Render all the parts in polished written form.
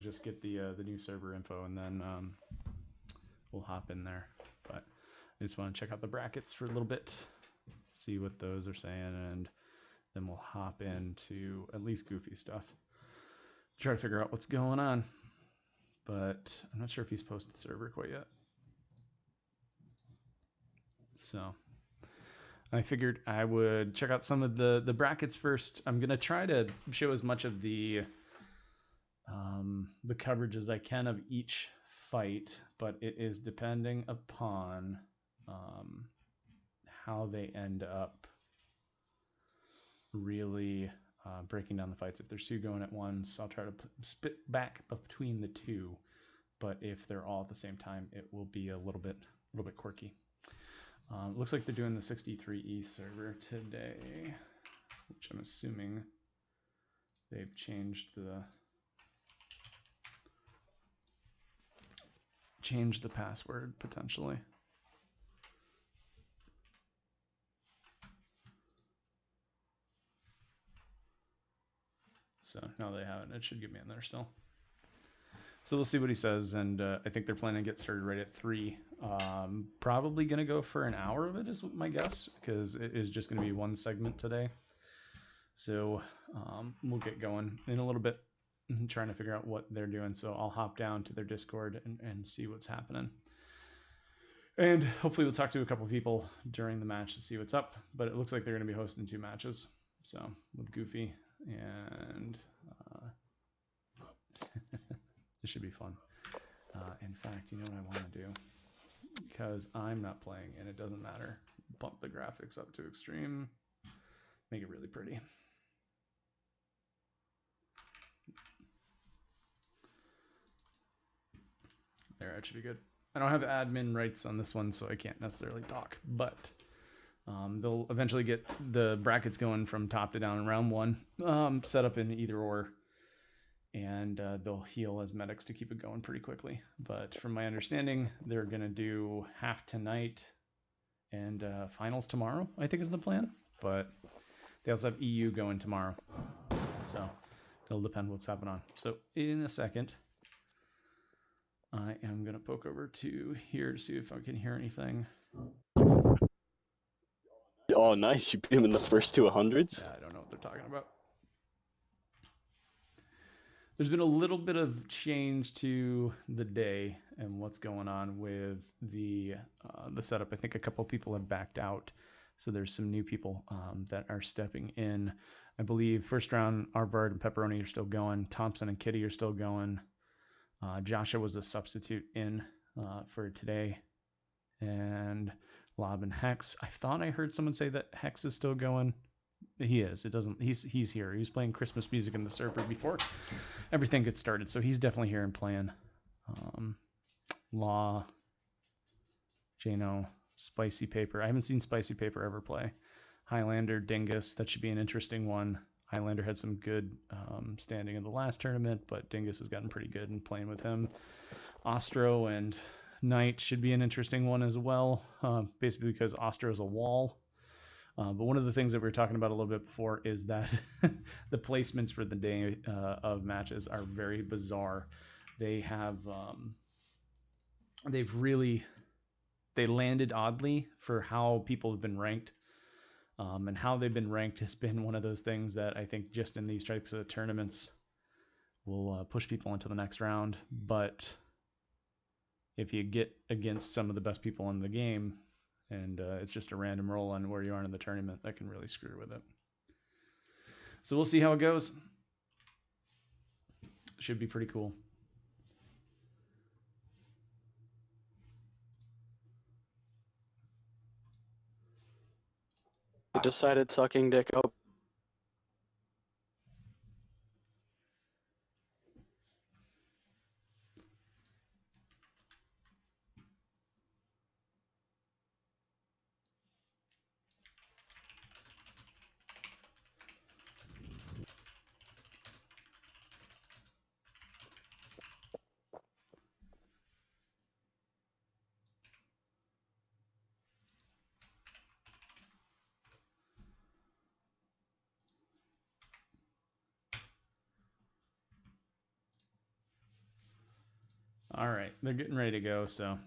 just get the new server info, and then we'll hop in there. But I just want to check out the brackets for a little bit, see what those are saying, and then we'll hop into at least goofy stuff. Try to figure out what's going on. But I'm not sure if he's posted the server quite yet. So I figured I would check out some of the brackets first. I'm gonna try to show as much of the coverage as I can of each fight, but it is depending upon how they end up really breaking down the fights. If there's two going at once, I'll try to spit back between the two. But if they're all at the same time, it will be a little bit quirky. Looks like they're doing the 63E server today, which I'm assuming they've changed the password potentially. So no, they haven't. It should get me in there still. So we'll see what he says, and I think they're planning to get started right at 3. Probably going to go for an hour of it is my guess, because it is just going to be one segment today. So we'll get going in a little bit, trying to figure out what they're doing. So I'll hop down to their Discord and see what's happening. And hopefully we'll talk to a couple of people during the match to see what's up. But it looks like they're going to be hosting 2 matches. So with Goofy and... It should be fun. In fact, you know what I want to do? Because I'm not playing and it doesn't matter. Bump the graphics up to extreme. Make it really pretty. There, that should be good. I don't have admin rights on this one, so I can't necessarily talk. But they'll eventually get the brackets going from top to down in round 1. Set up in either or. And they'll heal as medics to keep it going pretty quickly. But from my understanding, they're going to do half tonight and finals tomorrow, I think is the plan. But they also have EU going tomorrow. So it'll depend what's happening on. So in a second, I am going to poke over to here to see if I can hear anything. Oh, nice. You beat him in the first 2 hundreds? Yeah, I don't know what they're talking about. There's been a little bit of change to the day and what's going on with the setup. I think a couple of people have backed out, so there's some new people that are stepping in. I believe first round, Arvard and Pepperoni are still going. Thompson and Kitty are still going. Joshua was a substitute in for today, and Lob and Hex. I thought I heard someone say that Hex is still going. He is. It doesn't. He's here. He was playing Christmas music in the server before everything gets started, so he's definitely here and playing. Law, Jano, Spicy Paper. I haven't seen Spicy Paper ever play. Highlander, Dingus. That should be an interesting one. Highlander had some good standing in the last tournament, but Dingus has gotten pretty good in playing with him. Ostro and Knight should be an interesting one as well, basically because Ostro is a wall. But one of the things that we were talking about a little bit before is that the placements for the day of matches are very bizarre. They have, they landed oddly for how people have been ranked. And how they've been ranked has been one of those things that I think just in these types of tournaments will push people into the next round. But if you get against some of the best people in the game, and it's just a random roll on where you are in the tournament, that can really screw with it. So we'll see how it goes. Should be pretty cool. I decided sucking dick up. right, they're getting ready to go, so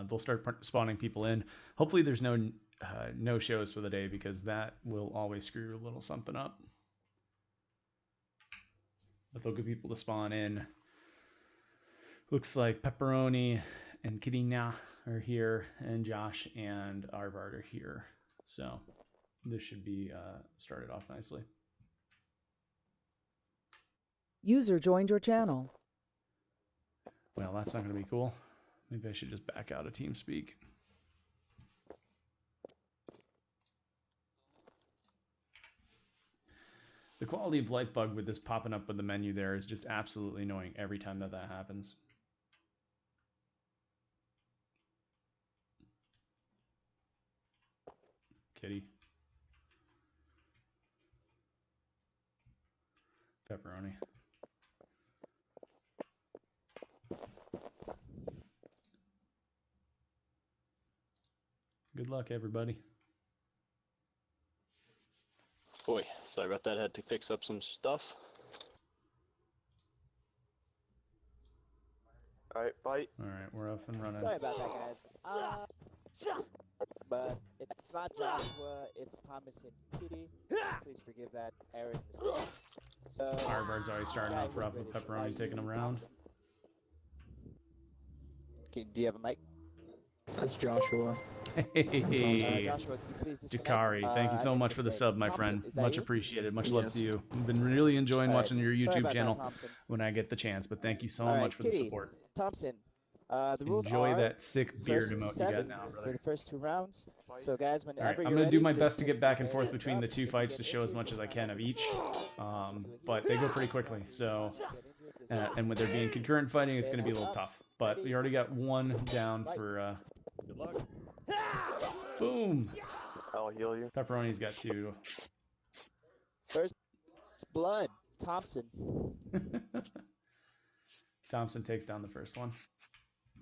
they'll start spawning people in. Hopefully there's no shows for the day, because that will always screw a little something up. But they'll get people to spawn in. Looks like Pepperoni and Kittina are here, and Josh and Arvard are here. So this should be started off nicely. User joined your channel. Well, that's not going to be cool. Maybe I should just back out of TeamSpeak. The quality of life bug with this popping up with the menu there is just absolutely annoying every time that happens. Kitty. Pepperoni. Good luck, everybody. Boy, sorry about that. Had to fix up some stuff. Alright, fight. Alright, we're off and running. Sorry about that, guys. But it's not Joshua, it's Thomas and Kitty. Please forgive that error and mistake. So, Arvard's already starting off rough with Pepperoni taking him around. Do you have a mic? That's Joshua. Hey, Joshua, can you please disconnect? Jakari, thank you so much for the sub, my friend. Much appreciated. Much love to you. I've been really enjoying watching your YouTube channel when I get the chance, but thank you so much for the support. Thompson, the rules Enjoy are that sick beard first to emote you got 7 now, for brother. the first 2 rounds. So guys, whenever Alright, I'm you're going to ready, do my just best to hit get back and the forth hands between up the 2 and fights get to show as into much as I it. can of each, but they go pretty quickly, so, and with there being concurrent fighting, it's going to be a little tough, but we already got one down for, Good luck. boom! I'll heal you. Pepperoni's got 2. First blood, Thompson. Thompson takes down the first one.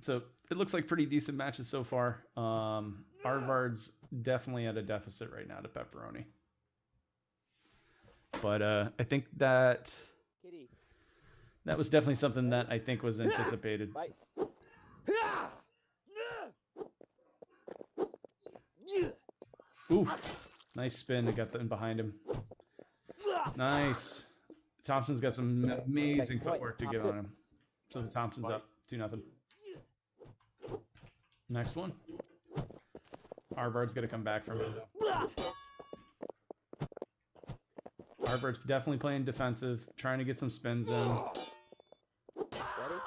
So it looks like pretty decent matches so far. Arvard's definitely at a deficit right now to Pepperoni. But I think that Kitty. was definitely something that I think was anticipated. Fight. Oof. Nice spin to get in behind him. Nice. Thompson's got some amazing Second point, footwork to get on him. So Thompson's up 2-0. Next one. Arvard's going to come back from it. Arvard's definitely playing defensive, trying to get some spins in.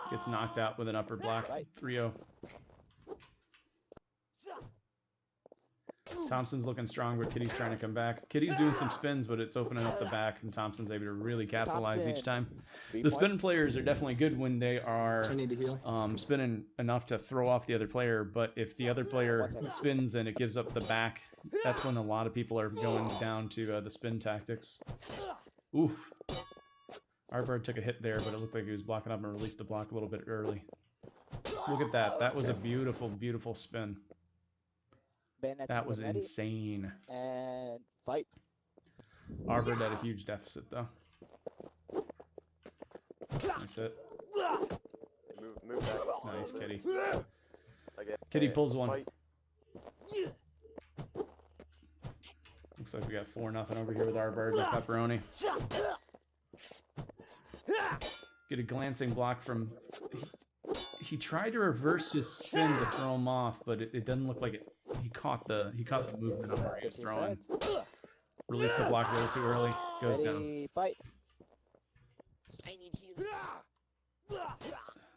Gets knocked out with an upper block. 3-0. Thompson's looking strong, but Kitty's trying to come back. Kitty's doing some spins, but it's opening up the back, and Thompson's able to really capitalize each time. The spin players are definitely good when they are I need to heal. spinning enough to throw off the other player, but if the other player spins and it gives up the back, that's when a lot of people are going down to the spin tactics. Oof. Arvard took a hit there, but it looked like he was blocking up and released the block a little bit early. Look at that. That was a beautiful, beautiful spin. That was insane. And fight. Arvard had a huge deficit, though. That's it. Move back. Nice, Kitty. Okay. Kitty pulls one. Fight. Looks like we got 4-0 over here with Arvard and Pepperoni. Get a glancing block from... He tried to reverse his spin to throw him off, but it doesn't look like it. He caught the movement on where he was throwing. Released the block a little too early. Goes down. Fight.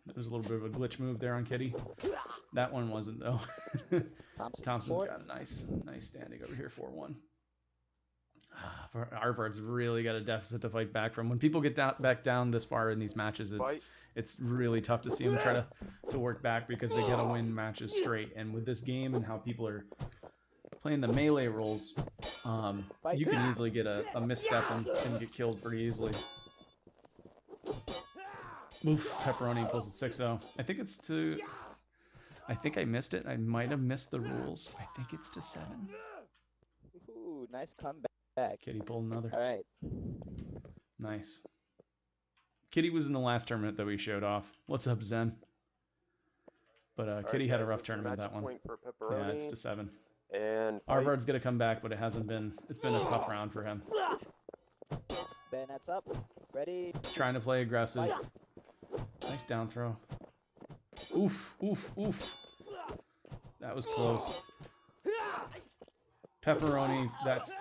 There's a little bit of a glitch move there on Kitty. That one wasn't, though. Thompson's got a nice standing over here, 4-1. Arvard's really got a deficit to fight back from. When people get back down this far in these matches, it's really tough to see them try to work back, because they gotta win matches straight. And with this game and how people are playing the melee roles, you can easily get a misstep and get killed pretty easily. Oof, Pepperoni pulls it 6-0. I think I missed it. I might have missed the rules. I think it's to 7. Ooh, nice comeback. Kitty pulled another. All right. Nice. Kitty was in the last tournament that we showed off. What's up, Zen? But All right, Kitty had a guys, rough it's a tournament match that one. point for Yeah, it's Pepperoni. to 7. And fight. Arvard's gonna come back, but it hasn't been. It's been a tough round for him. Bayonets up. Ready. Trying to play aggressive. Nice down throw. Oof, oof, oof. That was close. Pepperoni, that's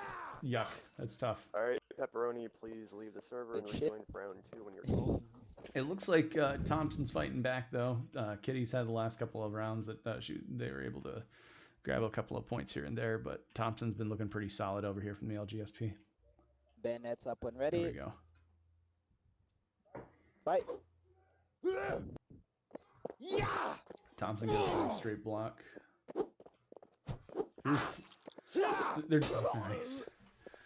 yuck. That's tough. All right, Pepperoni, please leave the server and Good shit. rejoin for round 2 when you're told. It looks like Thompson's fighting back though. Kitty's had the last couple of rounds that they were able to grab a couple of points here and there, but Thompson's been looking pretty solid over here from the LGSP. Bayonets up when There we ready. go. Fight. Thompson gets a straight block. Oof. They're nice.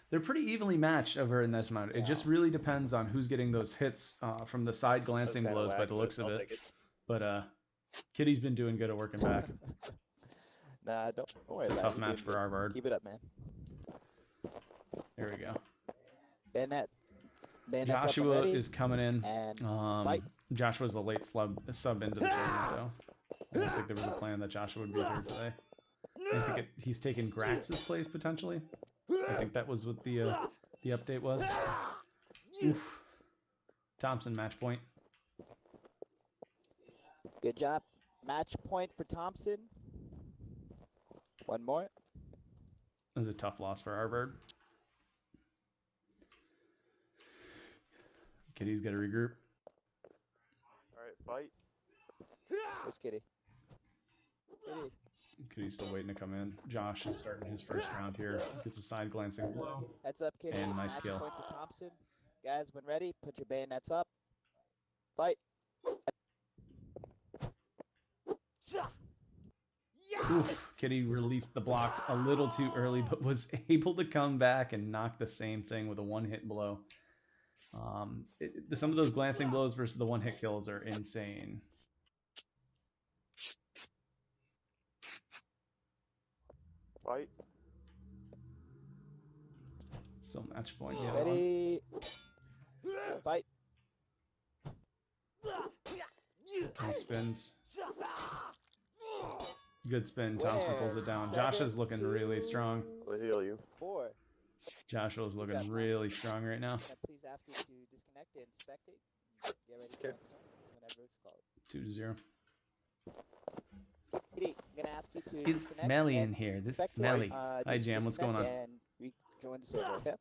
They're pretty evenly matched over in this mode. It just really depends on who's getting those hits from the side glancing That's kinda blows by whack, the looks of I'll it. take it. But Kitty's been doing good at working back. Nah, don't worry It's a about tough it. match for Arvard. Keep it up, man. There we go. Bayonets up when Joshua ready. is coming in. And fight. Joshua's a late sub into the tournament though. I don't think there was a plan that Joshua would be here today. I think he's taken Grax's place potentially. I think that was what the update was. Oof. Thompson match point. Good job. Match point for Thompson. One more. It was a tough loss for Arvard. Kitty's got to regroup. All right, fight. Where's Kitty? Kitty. Kitty's still waiting to come in. Josh is starting his first round here. Gets a side glancing blow. Heads up, Kitty. And nice Match kill. point for Thompson. Guys, when ready, put your bayonets up. Fight. Oof. Kitty released the blocks a little too early, but was able to come back and knock the same thing with a one-hit blow. Some of those glancing blows versus the one-hit kills are insane. Fight. So match point. Yeah. Ready. Fight. Nice spins. Good spin. Thompson pulls it down. Joshua's looking really strong. We'll heal you. 4. Joshua's looking really strong right now. Can I please ask you to disconnect and spectate? Get ready for next turn, whenever it's called. 2-0. Kitty, I'm gonna ask you to It's disconnect smelly and in here. This spectate. smelly. Hi, Just Jam. What's going on? disconnect and rejoin the server, okay?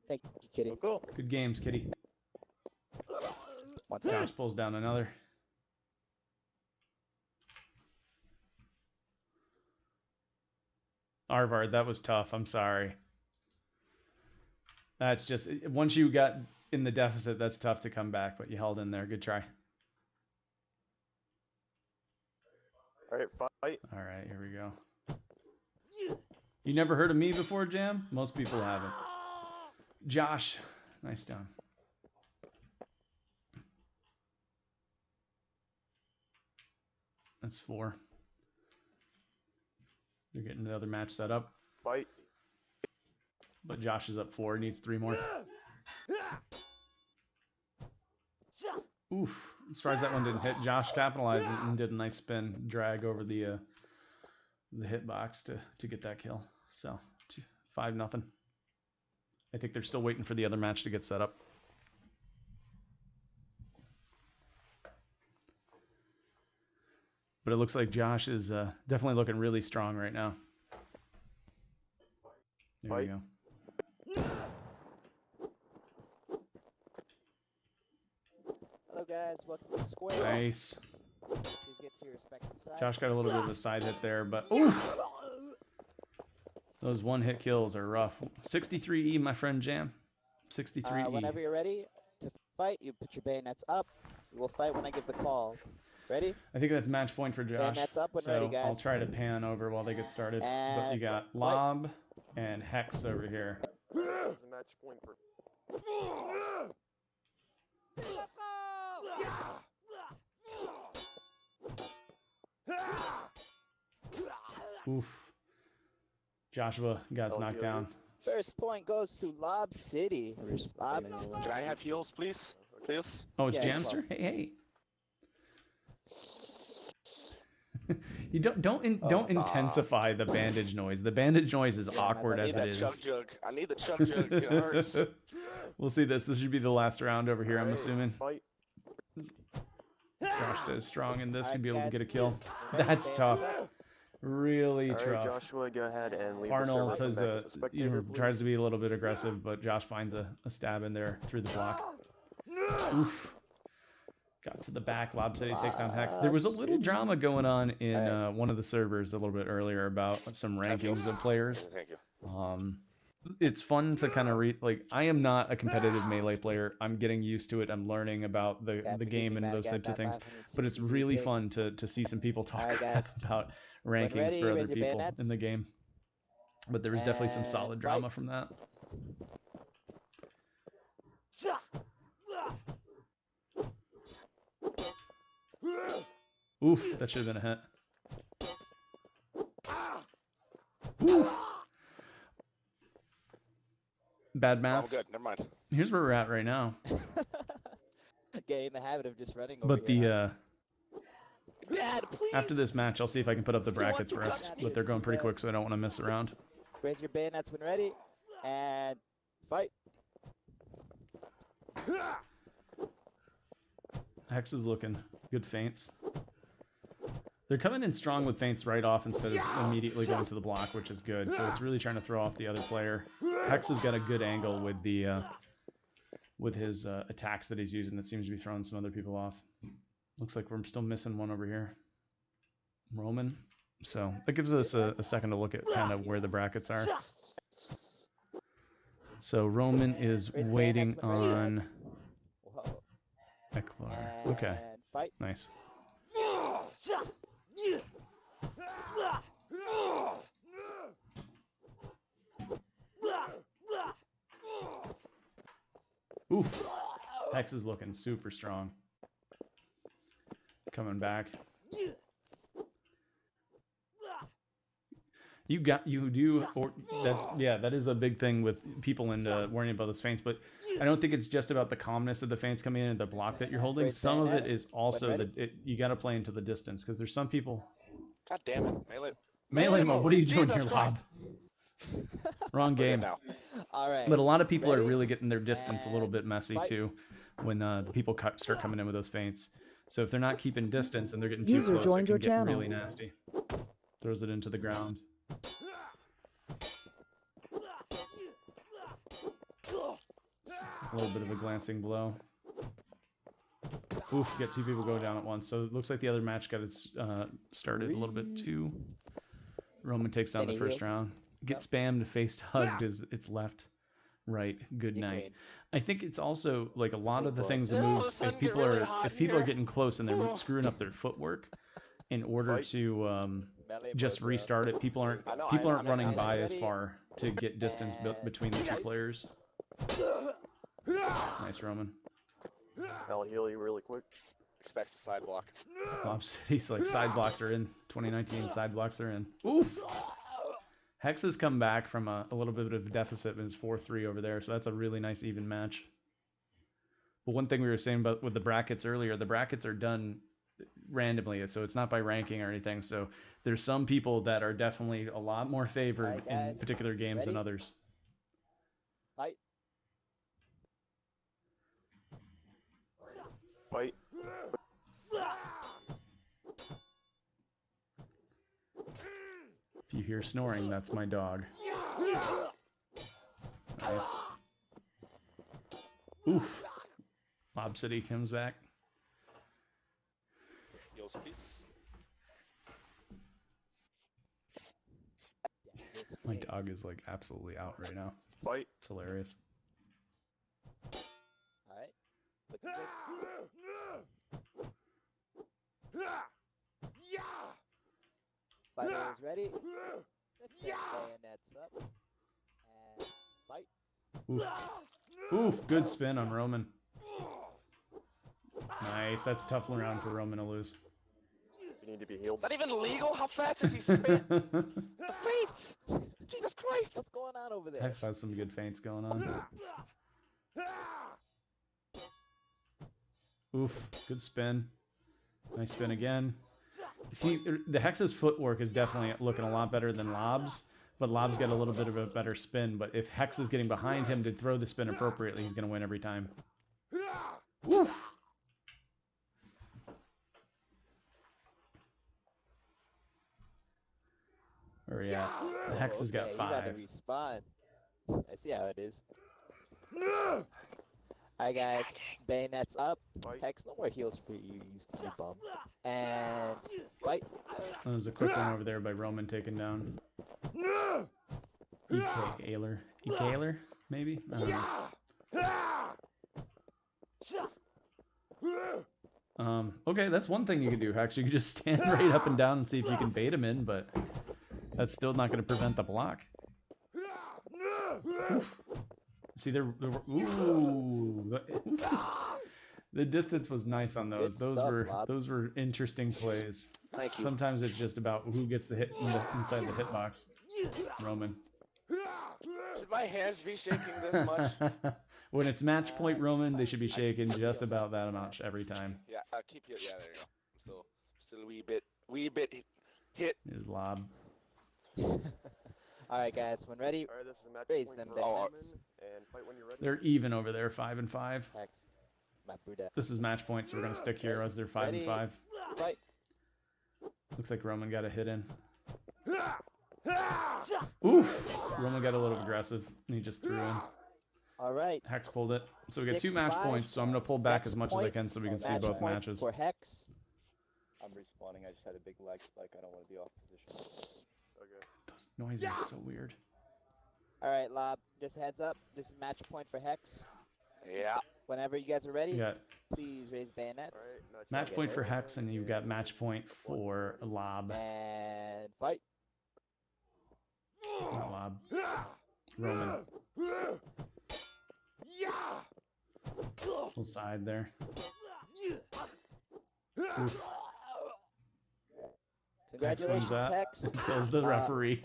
Thank you, Kitty. Cool. Good games, Kitty. One second. Josh pulls down another. Arvard, that was tough. I'm sorry. That's just, once you got in the deficit, that's tough to come back, but you held in there. Good try. All right, fight. All right, here we go. You never heard of me before, Jam? Most people haven't. Josh, nice down. That's 4. They're getting another match set up, Fight. but Josh is up 4. He needs 3 more. Oof. I'm surprised that one didn't hit. Josh capitalized and did a nice spin, drag over the hitbox to get that kill. So 5-0. I think they're still waiting for the other match to get set up. But it looks like Josh is definitely looking really strong right now. There we Fight. go. Hello, guys. Welcome to the square. Nice. Please get to your respective sides. Josh got a little bit of a side hit there, but oof! Those one-hit kills are rough. 63E, my friend Jam. 63E. Whenever you're ready to fight, you put your bayonets up. We will fight when I give the call. Ready? I think that's match point for Josh. Bayonets up when So ready, guys. I'll try to pan over while they get started. But And you got Lob and Hex over here. This is a match point for. Oof. Joshua got I'll knocked heal down. First point goes to Lob City. Lob, Can I have heals, please? please. Oh, it's Yes. Jamster? Hey, hey. You don't intensify the bandage noise. The bandage noise is awkward I as need it that chug is. jug. I need the chug jug. It hurts. We'll see this. This should be the last round over here, I'm Alright, assuming. Fight. Josh is strong in this. Alright, He'd be able to guys. get a kill. Ready, That's bandits tough. up. Really Alright, tough. Joshua, go ahead and leave the Parnell server. Come does back as a spectator, tries to please. be a little bit aggressive, but Josh finds a stab in there through the block. Oof. Got to the back. Lob City takes down Hex. There was a little drama going on in one of the servers a little bit earlier about some rankings of players. Thank you. It's fun to kind of read. Like, I am not a competitive melee player. I'm getting used to it. I'm learning about the game and those types of things. But it's really fun to see some people talk Alright, guys. about When rankings ready, for other raise your people bayonets. in the game. But there was definitely some And solid fight. drama from that. Oof, that should have been a hit. Ooh. Bad I'm mats. good. Never mind. Here's where we're at right now. Getting in the habit of just running over But here. Dad, please. after this match, I'll see if I can put up the brackets for us. But they're going pretty quick, so I don't want to mess around. Raise your bayonets when ready, and fight. Hex is looking good feints. They're coming in strong with feints right off instead of immediately going to the block, which is good. So it's really trying to throw off the other player. Hex has got a good angle with the with his attacks that he's using that seems to be throwing some other people off. Looks like we're still missing one over here. Roman. So that gives us a second to look at kind of where the brackets are. So Roman is Raise the waiting bayonets when ready, on Whoa. Eklar. Okay, And fight. nice. Oof. Hex is looking super strong. Coming back. That is a big thing with people into worrying about those feints, but I don't think it's just about the calmness of the feints coming in and the block that you're holding. Raise Some of it bayonets is also when you got to play into the distance because there's some people. God damn it. Melee. Melee mode, what are you doing Jesus here, Christ. Lob? Wrong We're good game. now. All right. But a lot of people are Ready? really getting their distance a little And bit messy fight. too when the people start coming in with those feints. So if they're not keeping distance and they're getting too User close, joined it your can get channel. really nasty. Throws it into the ground. A little bit of a glancing blow. Oof, get two people going down at once. So it looks like the other match got its started a little bit too. Roman takes down the Any first heals? round. Get spammed, faced, hugged is it's left, right, good You're night. green. I think it's also like a lot of the boys. things that All of a moves. If sudden people get really are hot in are here. getting close and they're screwing up their footwork in order Fight. to Melee just mode, restart it, people aren't I know, people I aren't know, running I know. by as Ready? far to get distance And between the two fight. players. Nice, Roman. I'll heal you really quick. Expects a side block. Lob City's like side blocks are in. 2019 side blocks are in. Oof. Hex has come back from a little bit of a deficit and it's 4-3 over there, so that's a really nice even match. But one thing we were saying about with the brackets earlier, the brackets are done randomly, so it's not by ranking or anything. So there's some people that are definitely a lot more favored Alright, in guys. particular games than Ready? others. Fight. Fight. If you hear snoring, that's my dog. Nice. Oof. Lob City comes back. Heals, please. This My way. dog is like absolutely out right now. Fight. It's hilarious. All right. Looking good. Fighters ready. Defend bayonets up. And fight. Oof. Oof. Good spin on Roman. Nice. That's a tough round for Roman to lose. You need to be healed. Is that even legal? How fast is he spin? The faints! Jesus Christ! What's going on over there? Hex has some good feints going on. Oof, good spin. Nice spin again. See, the Hex's footwork is definitely looking a lot better than Lob's, but Lob's got a little bit of a better spin. But if Hex is getting behind him to throw the spin appropriately, he's going to win every time. Woo! Where are we at? The Hex has got You about to 5. respawn. I see how it is. Alright guys, bayonets up. Hex, no more heals for you, you bum. And fight. That was a quick one over there by Roman taken down. EK Ailer. EK Ailer, maybe? I don't know. Okay, that's one thing you can do, Hex. You can just stand right up and down and see if you can bait him in, but that's still not going to prevent the block. See, ooh, the distance was nice on those. Those were interesting plays. Thank you. Sometimes it's just about who gets the hit inside the hitbox. Roman. Should my hands be shaking this much? When it's match point Roman, they should be shaking just about that amount every time. Yeah, keep it. Yeah, there you go. Still a wee bit hit. His lob. Alright guys, when ready, Alright, this is a match raise point them for bayonets. Roman, and fight when you're ready. They're even over there, 5 and 5. Hex, my Buddha. This is match point, so we're gonna stick here as they're 5 and 5. Fight. Looks like Roman got a hit in. Oof! Roman got a little aggressive, and he just threw in. Alright. Hex pulled it. So we got 2 match 6-5. points, so I'm gonna pull back Hex as much as I point. can so we can see Match both point matches. for Hex. I'm respawning. I just had a big leg spike. I don't want to be off position. Okay. Those noises are so weird. Alright, Lob, just heads up. This is match point for Hex. Yeah. Whenever you guys are ready, You got please raise bayonets. Alright, match point for Hex, and you've got match point for Lob. And fight. Not Lob. Roman. Little side there. Oof. Congratulations, that. Hex. Kills the referee.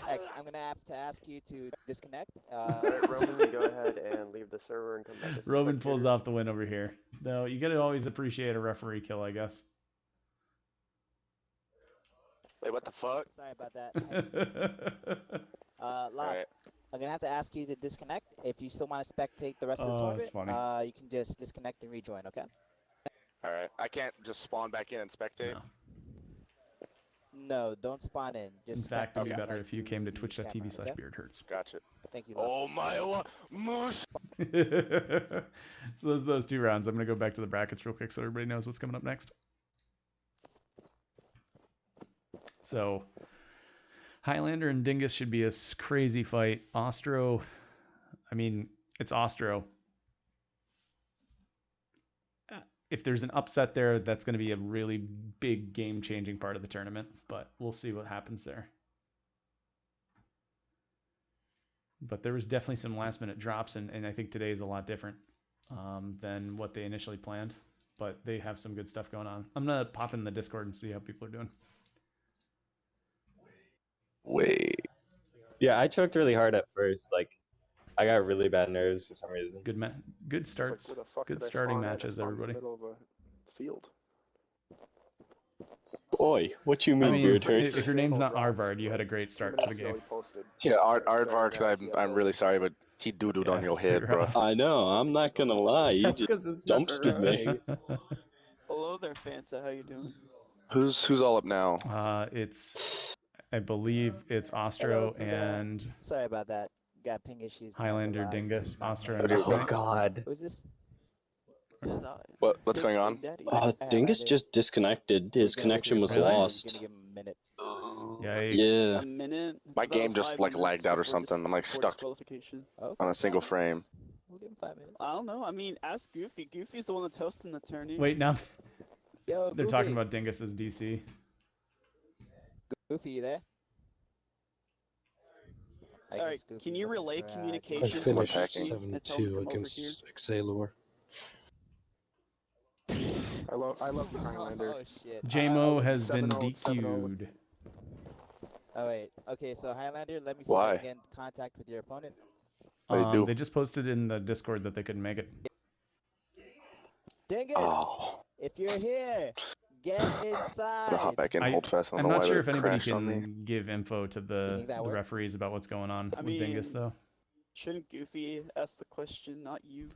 Hex, I'm gonna have to ask you to disconnect. Alright, Roman, you go ahead and leave the server and come back as a Roman pulls spectator. off the win over here. No, you gotta always appreciate a referee kill, I guess. Wait, what the fuck? Sorry about that. Hex. Lob, Alright. I'm gonna have to ask you to disconnect. If you still want to spectate the rest of the Oh, that's tournament, you can just disconnect and rejoin, okay? Alright. I can't just spawn back in and spectate. No. No, don't spawn in. In Just fact, it'd be spectate, better like, if you through came to the twitch.tv/beardhurts. camera, okay? Gotcha. Thank you, Lob. Oh my moose. So those 2 rounds. I'm gonna go back to the brackets real quick so everybody knows what's coming up next. So Highlander and Dingus should be a crazy fight. Ostro, I mean, it's Ostro. If there's an upset there, that's going to be a really big game-changing part of the tournament, but we'll see what happens there. But there was definitely some last-minute drops, and I think today is a lot different than what they initially planned, but they have some good stuff going on. I'm going to pop in the Discord and see how people are doing. Wait. Yeah, I choked really hard at first. Like, I got really bad nerves for some reason. Good starts. Where the fuck Good did I starting spawn at? I matches, spawned in the everybody. middle of a field. Boy, what you mean, I mean, Beard if Hurts? your name's not Arvard, you had a great start to the game. Yeah, Aardvark, I'm really sorry, but he doo-dooed on your head, bro. I know, I'm not gonna lie. You That's just 'cause it's dumpstered me. Hello there, Fanta. How you doing? Who's all up now? It's, I believe it's Ostro and Sorry about that. Got ping issues. Highlander, Dingus, Ostro, and Oh Discord. God. Who's this? What's going on? Dingus just disconnected. His connection was Really? lost. Give him a minute. Yikes. Yeah. A minute. My About game just 5 like minutes lagged out or before something. I'm like before stuck disqualification. Okay. on a single frame. We'll give him 5 minutes. I don't know. I mean, ask Goofy. Goofy's the one that's hosting the tourney. Wait, now Yo, they're Goofy. talking about Dingus's DC. Goofy, you there? I All right. guess Goofy's Can you looking relay for, communication? I to finished Goofy 7-2 and tell him to come over here? Exalor. I love you, Highlander. Oh shit. JMO has been 7-0, 7-0. DQ'd. Oh wait. Okay, so Highlander, let me see Why? if I can get in contact with your opponent. What do you do? They just posted in the Discord that they couldn't make it. Dingus, Oh. if you're here, get I'm gonna inside. hop back in, I- hold fast. I don't I'm know not why sure they if anybody crashed on me. can give info to the think that worked? referees about what's going on I with Dingus, mean- though. Shouldn't Goofy ask the question, not you?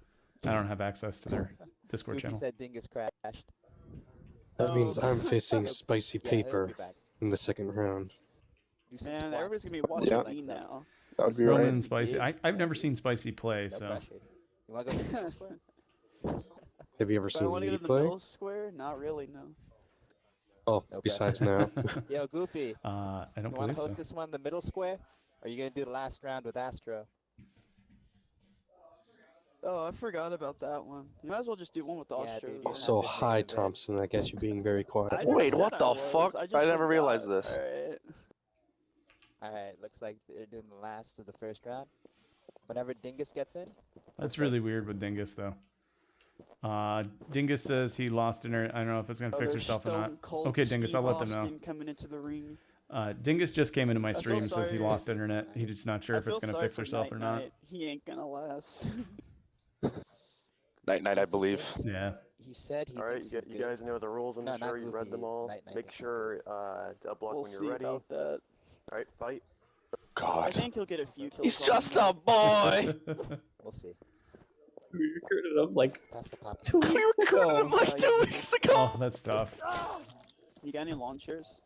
I don't have access to their Discord Goofy channel. said Dingus crashed. That means I'm facing He'll- spicy yeah, he'll paper be back. in the second round. Do some Man, squats. everybody's gonna be watching Yeah. me now. That would be Roman right. and Spicy. I've never seen Spicy play, No so pressure. You want to go to the square? Have you ever If I seen want to go me to the play? middle square, not really, no. Oh, No besides pressure. now. Yo, Goofy, I don't you want believe to host so. this one in the middle square? Or are you going to do the last round with Astro? Oh, I forgot about that one. You might as well just do one with the Yeah, Astros. dude, you're So, Good hi, main event. Thompson. I guess you're being very quiet. I never Wait, said what I the was, fuck? I, just I never realized forgot. this. Alright. Alright, looks like they're doing the last of the first round. Whenever Dingus gets in, That's really weird with Dingus, though. Dingus says he lost inner. I don't know if it's gonna Oh, fix there's herself or not. Stone Cold Okay, Dingus, Steve I'll let them know. Austin coming into the ring. Dingus just came into my I feel stream, says he sorry. lost internet. He's just not sure I if it's feel gonna sorry fix for herself or Night not. Knight. He ain't gonna last. Night, night, I believe. Yeah. he said he All right, thinks you, he's you good. guys know the rules. I'm No, not sure you read Goofy, them all. Night Knight Make thinks he's sure to block We'll when see you're ready. All about that. right, fight. I God. think he'll get a few kills. He's on just me. a boy! We'll see. We recruited him like Pass the pop. 2 We weeks recruited him ago. like 2 weeks ago! Oh, that's tough. You got any lawn chairs?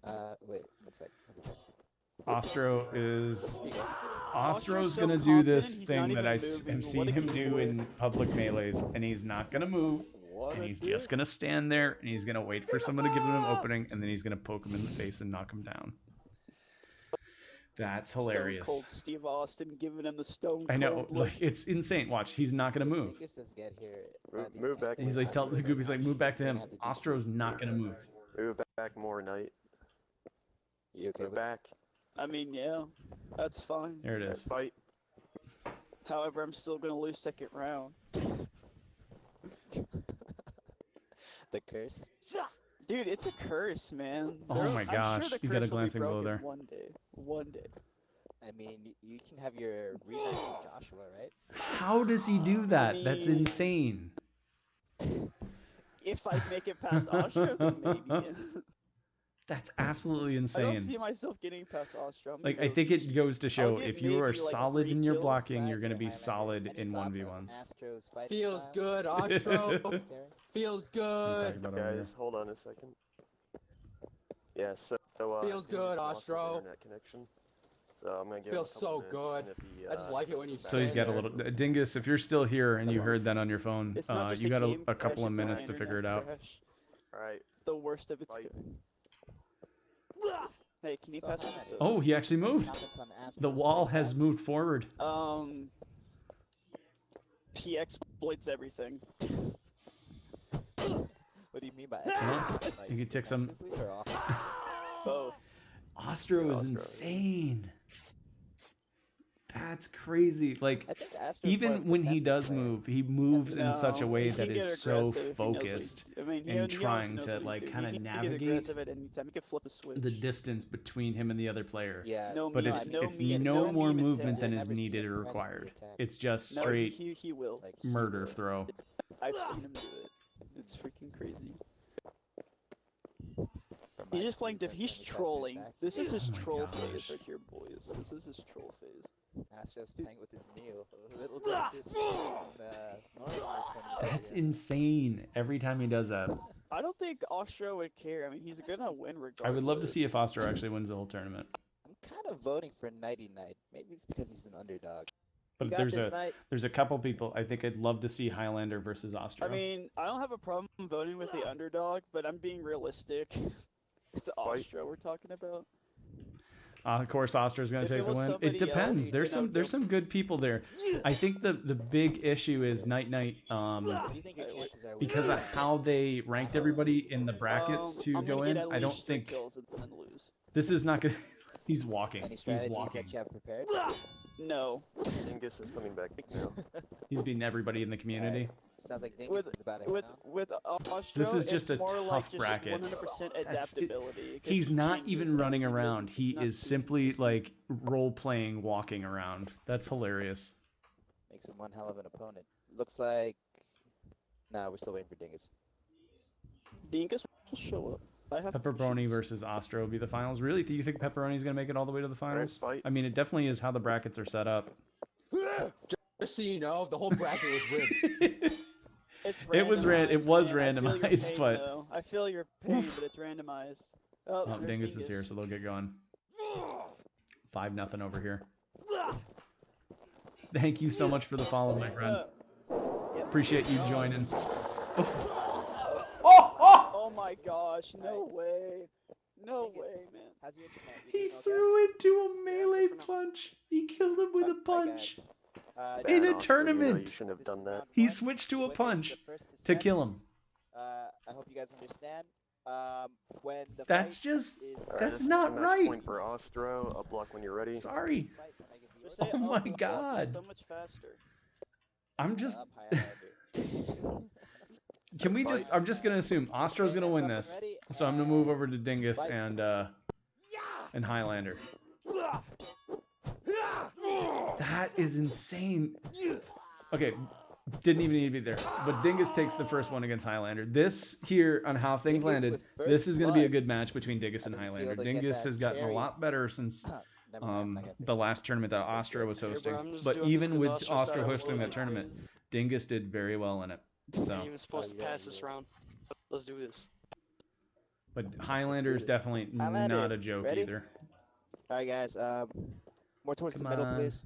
Wait, one sec. Let me check. Ostro is. Here you go. Ostro's so gonna do confident, this he's thing not that even I moving. am What seeing a him good do boy. in public melees, and he's not gonna move, and he's just gonna stand there, and he's gonna wait for someone to give him an opening, and then he's gonna poke him in the face and knock him down. That's hilarious. Stone Cold Steve Austin giving him the Stone Cold I know, look. like it's insane. Watch, he's not gonna move. Dingus doesn't get here. Move back. He's like, tell the Goofy's like, move back to him. Ostro's not gonna move. Move back more, Knight. You okay Move with back. I mean, yeah, that's fine. There it All right, is. fight. However, I'm still gonna lose second round. the curse? Dude, it's a curse, man. Oh They're- my I'm gosh, sure the you got a curse will be glancing blow broken there. One day. One day. I mean, you can have your rematch with Joshua, right? How does he do that? That's mean- insane. If I make it past Austria, then maybe. That's absolutely I don't insane. see myself getting past Austria. I'm Like, gonna I go think just- it goes to show get if you are maybe, like, solid 3 in your kills. blocking, you're going to Side be for Highlander. solid Any in thoughts on 1v1s. Astro's fighting Feels style? good, Astro. Terry? Feels What are you good. talking about over Guys, hold on a second. Yeah, so Feels Dingus good, lost his Ostro. internet connection. So I'm gonna give Feels him a couple so minutes, good. and if he, I just like it when you comes So back- he's got a there. little Dingus. If you're still here and you heard that on your phone, It's not just you got game a couple crash, of it's my minutes to figure it internet out. crash. All right. The worst of its Fight. kind. Hey, can you So pass me Highlander, the Oh, he actually moved. comments on Astro's The wall fighting has style? moved forward. He exploits everything. What do you mean by Huh? like, You could take some. defensively or offensively? Both. Ostro is Ostro. insane. That's crazy. Like, I think Astro's more even of a when he defensive does player. move, he moves in such a No, way he that can get is so aggressive if he knows what he's- focused I mean, he and honestly trying knows to, what he's like, doing. kinda He can navigate get aggressive at any time. He can flip a switch. the distance between him and the other player. Yeah, No But meme, it's no it's meme, no no more meme movement attack. than I've is never seen needed him or press the required. attack. It's just No, straight he will. like murder will. throw. I've seen him do it. It's freaking crazy. From He's my just playing. defense, He's when he tries to trolling. attack. This is his Oh my troll gosh. phase right here, boys. This is his troll phase. Astro's playing with his Neo. A little bit of this normal 20. That's insane. Every time he does that, I don't think Austro would care. I mean, he's gonna win regardless. I would love to see if Ostro actually wins the whole tournament. I'm kind of voting for Nighty Night. Maybe it's because he's an underdog. But you got there's this a night. there's a couple people I think I'd love to see Highlander versus Ostro. I mean, I don't have a problem voting with the underdog, but I'm being realistic. It's Austro we're talking about. Of course, Ostro's going If to it take the was win. somebody It depends. else, There's you know, there's some good people there. I think the big issue is Night Night What do you think your chances are? because of how they ranked everybody in the brackets to I'm go gonna in. get at I don't least 3 think kills and then lose. this is not going to. He's walking. Any He's strategies walking. that you have prepared? No. Dingus is coming back now. He's beating everybody in the community. Sounds like Dingus is about to With hit now. with Austro, This is just it's a more tough like just bracket. 100% That's it. adaptability. 'cause He's he not changes even running everything, around. he's He not is too simply consistent. like role playing, walking around. That's hilarious. Makes him one hell of an opponent. Looks like Nah, we're still waiting for Dingus. Dingus will show up. I have Pepperoni versus Ostro will be the finals. Really? Do you think Pepperoni's going to make it all the way to the finals? fight. I mean, it definitely is how the brackets are set up. Just so you know, the whole bracket was rigged. It was man. randomized, but Though. I feel your pain, but it's randomized. Oh, there's Dingus is here, so they'll get going. 5-0 over here. Thank you so much for the follow, my friend. Appreciate you joining. Oh my gosh! No way! No way, man! How's your internet? He threw into a melee punch. He killed him with a punch. In a tournament. You shouldn't have done that. He switched to a punch to kill him. I hope you guys understand. When the That's fight just is that's not Match right. Point for Ostro. A block when you're ready. Sorry. fight, when I give you Just say Oh up, my up, up, God. it's so much faster. I'm just. up, Highlander. Can we just? I'm just gonna assume Ostro's gonna win this, so I'm gonna move over to Dingus and Highlander. That is insane. Okay, didn't even need to be there. But Dingus takes the first one against Highlander. This here on how things Dingus landed. with first This is gonna be a blood. good match between Dingus and How does it feel Highlander. to get Dingus that has gotten a cherry? lot better since Never mind, I'm not gonna the finish last tournament that Ostro was hosting. I'm just But doing this even 'cause with Ostro said Ostro I hosting was. that tournament, Dingus did very well in it. I So. ain't even supposed to pass this round. Let's do this. But Highlander is this. definitely Highlander, not a joke ready? either. All right, guys. More towards Come the middle, on. please.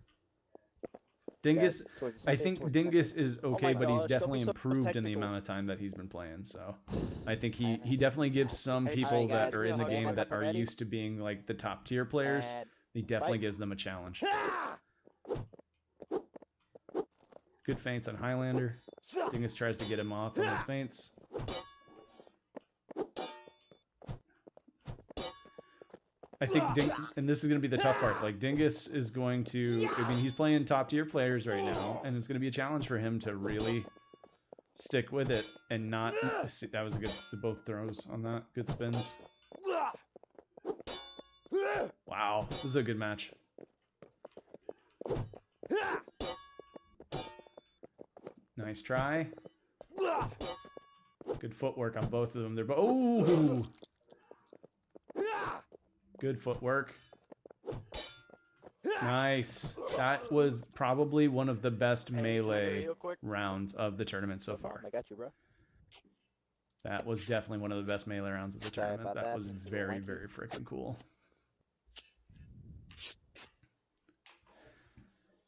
Dingus, Guys, towards the I center, think towards the Dingus center. is my okay, but he's gosh, don't definitely be so improved in the technical. amount of time that he's been playing. So I think he definitely gives some Hey, people Alright, that guys, are in the yeah, game hands that up and are ready. used to being like the top tier players. And He definitely fight. gives them a challenge. Good feints on Highlander. Dingus tries to get him off on his feints. I think and this is going to be the tough part. Like Dingus is going to, I mean, he's playing top tier players right now, and it's going to be a challenge for him to really stick with it and not. See, that was a good, both throws on that. Good spins. Wow, this is a good match. Nice try. Good footwork on both of them. They're oh. Good footwork. Nice. That was probably one of the best melee Real quick. rounds of the tournament so far. I got you, bro. That was definitely one of the best melee rounds of the Sorry tournament. about That that. was It's very, wacky. very freaking cool.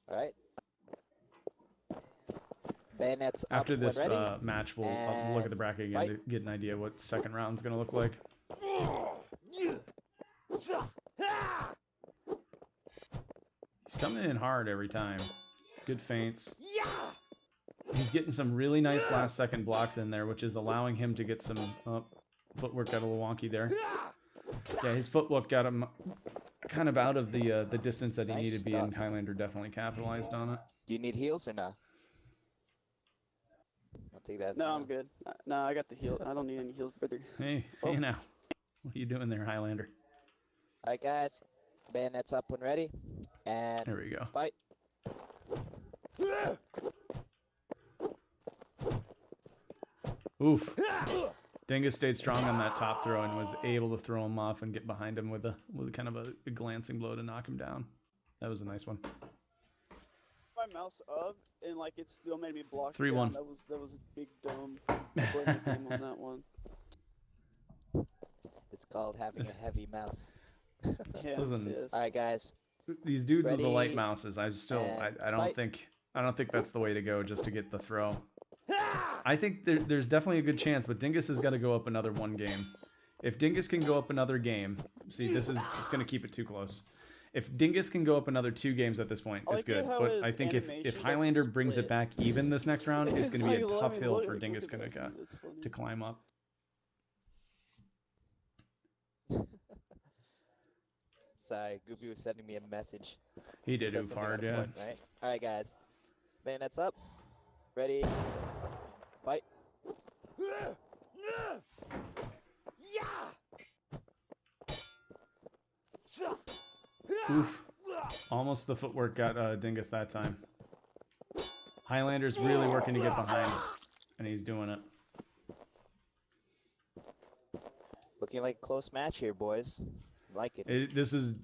All right. Bayonets After up when this ready. match, we'll look at the bracket again to get an idea what second round's going to look like. He's coming in hard every time. Good feints. He's getting some really nice last second blocks in there, which is allowing him to get some footwork. Got a little wonky there. Yeah, his footwork got him kind of out of the distance that he Nice needed to be, and stuff. Highlander definitely capitalized on it. Do you need heals or not? I'll take that. As No, a I'm good. No, I got the heal. I don't need any heals, brother. Hey, hey now. What are you doing there, Highlander? All right, guys. Bayonets up when ready. And There we go. fight. Oof. Dingus stayed strong on that top throw and was able to throw him off and get behind him with kind of a glancing blow to knock him down. That was a nice one. My mouse up and like it still made me block. 3-1. That was a big dumb play the game on that one. It's called having a heavy mouse. Yes, Listen, yes. All right, guys. These dudes with the light Ready, mouses, I and don't fight. think that's the way to go just to get the throw. I think there's definitely a good chance, but Dingus has got to go up another one game. If Dingus can go up another game, see, it's going to keep it too close. If Dingus can go up another 2 games at this point, I it's like it good. how But his I think if animation Highlander doesn't brings it split. back even this next round, it's going to be a like, tough let me hill look- for look Dingus at that. That's funny. to climb up. Sorry, Goofy was sending me a message. He did Said oof something hard, on yeah. point, right? All right, guys. Bayonets up. Ready. Fight. Oof. Almost the footwork got Dingus that time. Highlander's really working to get behind. and he's doing it. Looking like a close match here, boys. Like it. This is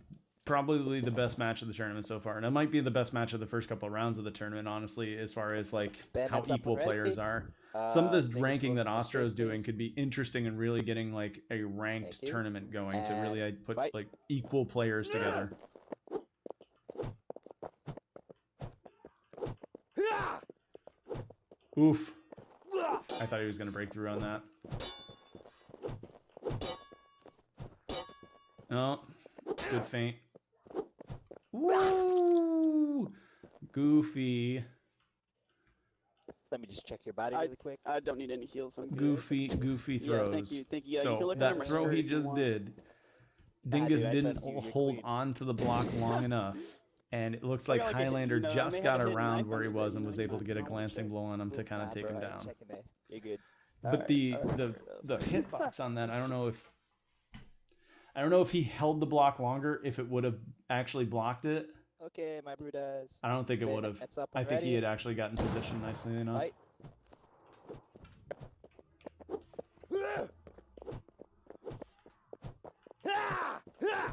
probably the best match of the tournament so far, and it might be the best match of the first couple of rounds of the tournament, honestly, as far as like Ben, how that's up equal and ready. players are. Some of this Dingus ranking that looking at Ostro's space, doing please. could be interesting and really getting like a ranked Thank you. tournament going to really And put fight. like equal players together. Oof. I thought he was going to break through on that. No. Good feint. Woo! Goofy. Let me just check your body really quick. I don't need any heals. I'm good. Goofy throws. Yeah, thank you. Yeah, you can So look that under my throw skirt he if you just want. did, Nah, Dingus dude, I didn't trust you. You're hold clean. on to the block long enough. And it looks I like got, like, a hit- Highlander you know, I just may got have a hidden around knife where he under was it, and you was know, able to get a you know, glancing blow on him to kind of Nah, take bro, him I ain't down. checking that. You're good. But Alright, the alright. hitbox on that, I don't know if he held the block longer, if it would have actually blocked it. Okay, my Brudas. I don't think it would have. That's up I and think he ready. had actually gotten positioned nicely enough. Fight.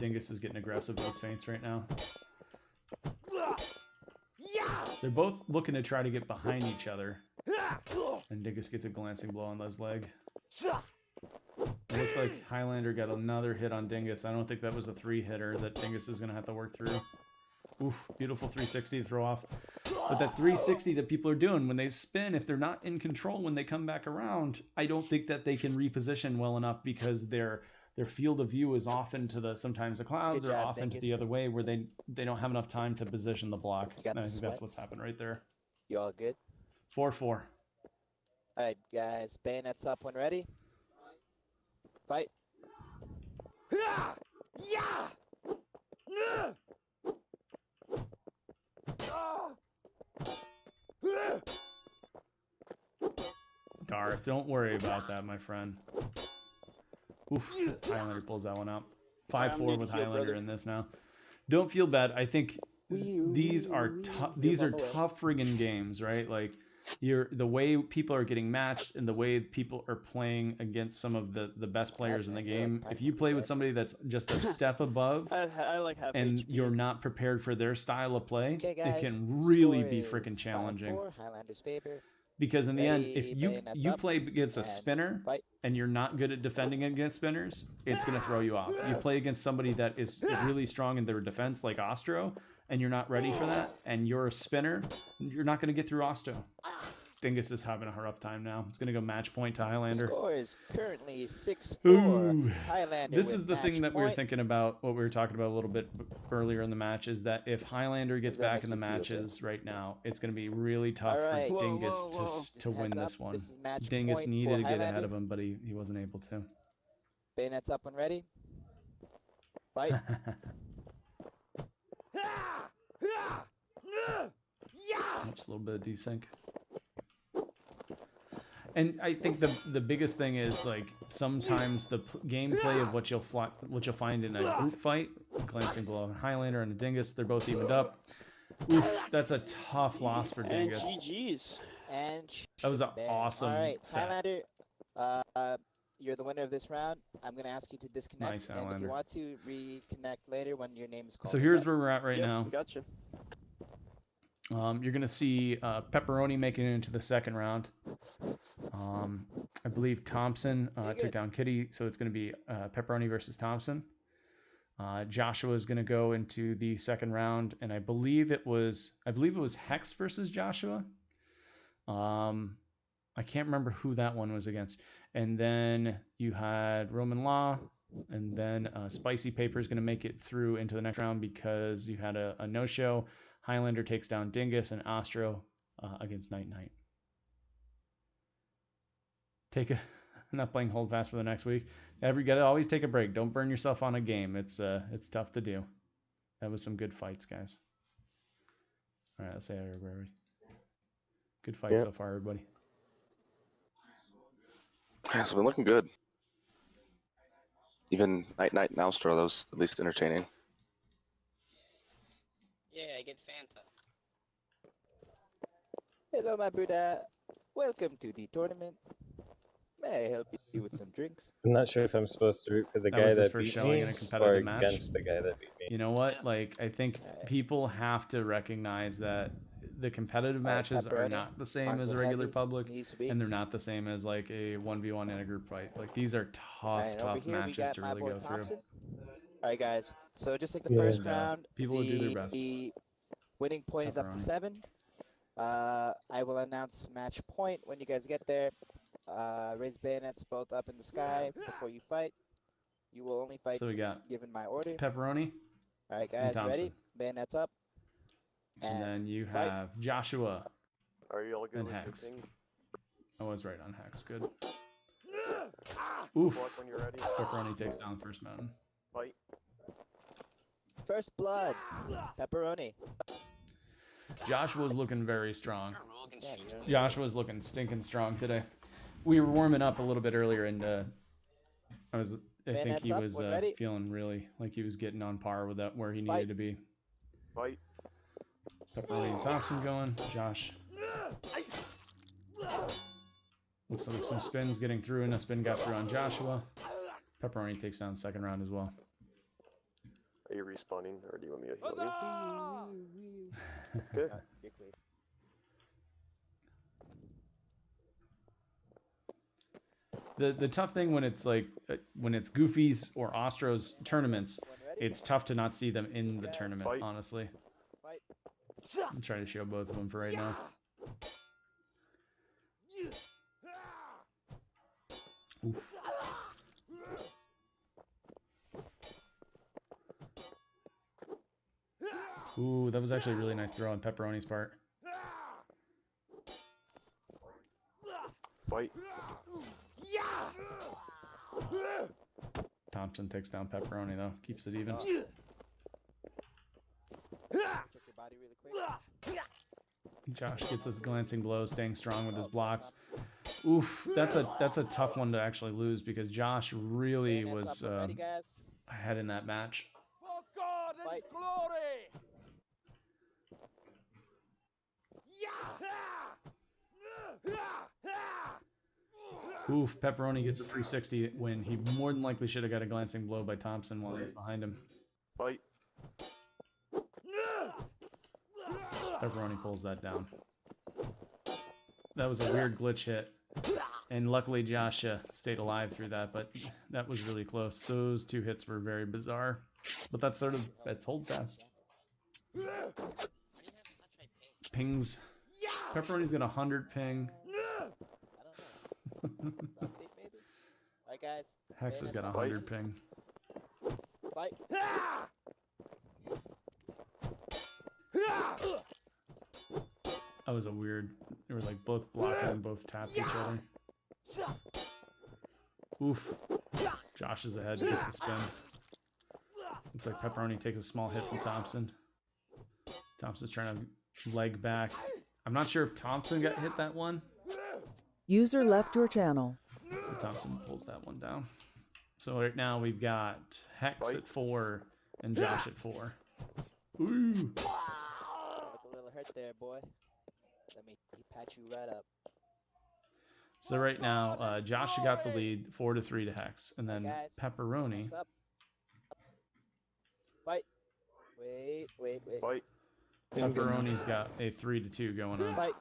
Dingus is getting aggressive with his feints right now. They're both looking to try to get behind each other. And Dingus gets a glancing blow on his leg. It looks like Highlander got another hit on Dingus. I don't think that was a 3-hitter that Dingus is going to have to work through. Oof, beautiful 360 throw off. But that 360 that people are doing when they spin, if they're not in control when they come back around, I don't think that they can reposition well enough because their field of view is often to the sometimes the clouds Good or job, often to Dingus. the other way where they don't have enough time to position the block. You got And I the think that's what's sweats? happened right there. You all good? 4-4. Alright, guys. Bayonets up when ready. Fight. Darth, don't worry about that, my friend. Oof, Highlander pulls that one out. 5-4 with Highlander in this now. Don't feel bad. I think these are tough friggin' games, right? Like the way people are getting matched and the way people are playing against some of the best players in the game. If you play with somebody that's just a step above I like half and HP. you're not prepared for their style of play, Okay, it guys. can really Score be is freaking challenging. 5-4, Highlanders' favor. Because in the end, if Ready, you bayonets you up, play against a and spinner fight. and you're not good at defending against spinners, it's gonna throw you off. You play against somebody that is really strong in their defense, like Ostro, and you're not ready for that, and you're a spinner, you're not gonna get through Ostro. Dingus is having a rough time now. It's gonna go match point to Highlander. Score is currently 6-4. Ooh. Highlander This with is the thing match that we were point. thinking about, what we were talking about a little bit earlier in the match, is that if Highlander gets Does that back in the make you feel, sir? matches right now, it's going to be really tough All right. for Whoa, Dingus whoa, whoa. to win Heads this up. one. This is match Dingus point needed for to get ahead Highlander. of him, but he wasn't able to. Bayonets up and ready. Fight. Oops, a little bit of desync. And I think the biggest thing is like sometimes the gameplay of what you'll find in a group fight, glancing blow on Highlander and a Dingus, they're both evened up. Oof, that's a tough loss for And Dingus. GG's. And That was an bang. awesome All right, set. Highlander, you're the winner of this round. I'm going to ask you to disconnect. Nice, and if Highlander. you want to reconnect later when your name is called. So here's okay? where we're at right Yep, now. Gotcha. You're going to see Pepperoni making it into the second round. I believe Thompson took down Kitty, so it's going to be Pepperoni versus Thompson. Joshua is going to go into the second round, and I believe it was Hex versus Joshua. I can't remember who that one was against. And then you had Roman Law, and then Spicy Paper is going to make it through into the next round because you had a no-show. Highlander takes down Dingus and Ostro against Night Knight. Not playing Holdfast for the next week. Gotta always take a break. Don't burn yourself on a game. It's tough to do. That was some good fights, guys. All right, let's say everybody. Good fight so far, everybody. Yeah, it's been looking good. Even Night Knight and Alstro, that was at least entertaining. Yeah, I get Fanta. Hello, my Buddha. Welcome to the tournament. May I help you with some drinks? I'm not sure if I'm supposed to root for the That guy was his that first beat showing me in a or competitive match. against the guy that beat me. You know what? Like, I think people have to recognize that the competitive matches are pepperoni, not the same arms as the are regular heavy, public, knees weak. and they're not the same as like a 1v1 in a group fight. Like, these are tough, And over tough here we matches got to my really boy go through. Thompson. All right, guys. So just like the Yeah. first And, round, people will do their best. the winning point is up to Pepperoni. 7. I will announce match point when you guys get there. Raise bayonets both up in the sky before you fight. You will only fight So we got given my order. Pepperoni, All right, guys, ready? Thompson. Bayonets up. and then you fight. have Joshua. Are you all good And with your Hex. ping? I was right on Hex. Good. Good Oof. luck when you're ready. Pepperoni takes down the first mountain. Fight. First blood. Pepperoni. Joshua's looking very strong. Yeah, Joshua's looking stinking strong today. We were warming up a little bit earlier, and I think Bayonets he up, was when ready. feeling really like he was getting on par with that where he needed Fight. to be. Fight. Pepperoni and Thompson going. Josh. Looks like some spins getting through, and a spin got through on Joshua. Pepperoni takes down the second round as well. Are you respawning, or do you want me to heal you? Good. You're clear. The tough thing when it's like when it's Goofy's or Ostro's tournaments, When ready. it's tough to not see them in the tournament. Fight. Honestly, Fight. I'm trying to show both of them for right now. Oof. Ooh, that was actually a really nice throw on Pepperoni's part. Fight. Thompson takes down Pepperoni though, keeps it even. Check your body really quick. Josh gets his glancing blow, staying strong with his blocks. Oof, that's a tough one to actually lose because Josh really Bayonets was up when ready, guys. ahead in that match. For God and Fight. glory! Oof, Pepperoni gets a 360 win. He more than likely should have got a glancing blow by Thompson while he was behind him. Fight. Pepperoni pulls that down. That was a weird glitch hit. And luckily Josh stayed alive through that, but that was really close. Those two hits were very bizarre. But that's Holdfast. Pings. Pepperoni's got 100 ping. Update, maybe. All right, guys. Hex has got Bayonets up. 100 ping. Fight. That was a weird. They were like both blocking and both tapped each other. Oof. Josh is ahead to get the spin. Looks like Pepperoni takes a small hit from Thompson. Thompson's trying to leg back. I'm not sure if Thompson got hit that one. User left your channel. But Thompson pulls that one down. So right now we've got Hex at 4 and Josh at 4. Ooh. Look a little hurt there, boy. Let me patch you right up. So right now, Josh got the lead, 4-3 to Hex, and then Guys, Pepperoni. Hands up. Fight. Wait. Fight. Pepperoni's got a 3-2 going on. Fight.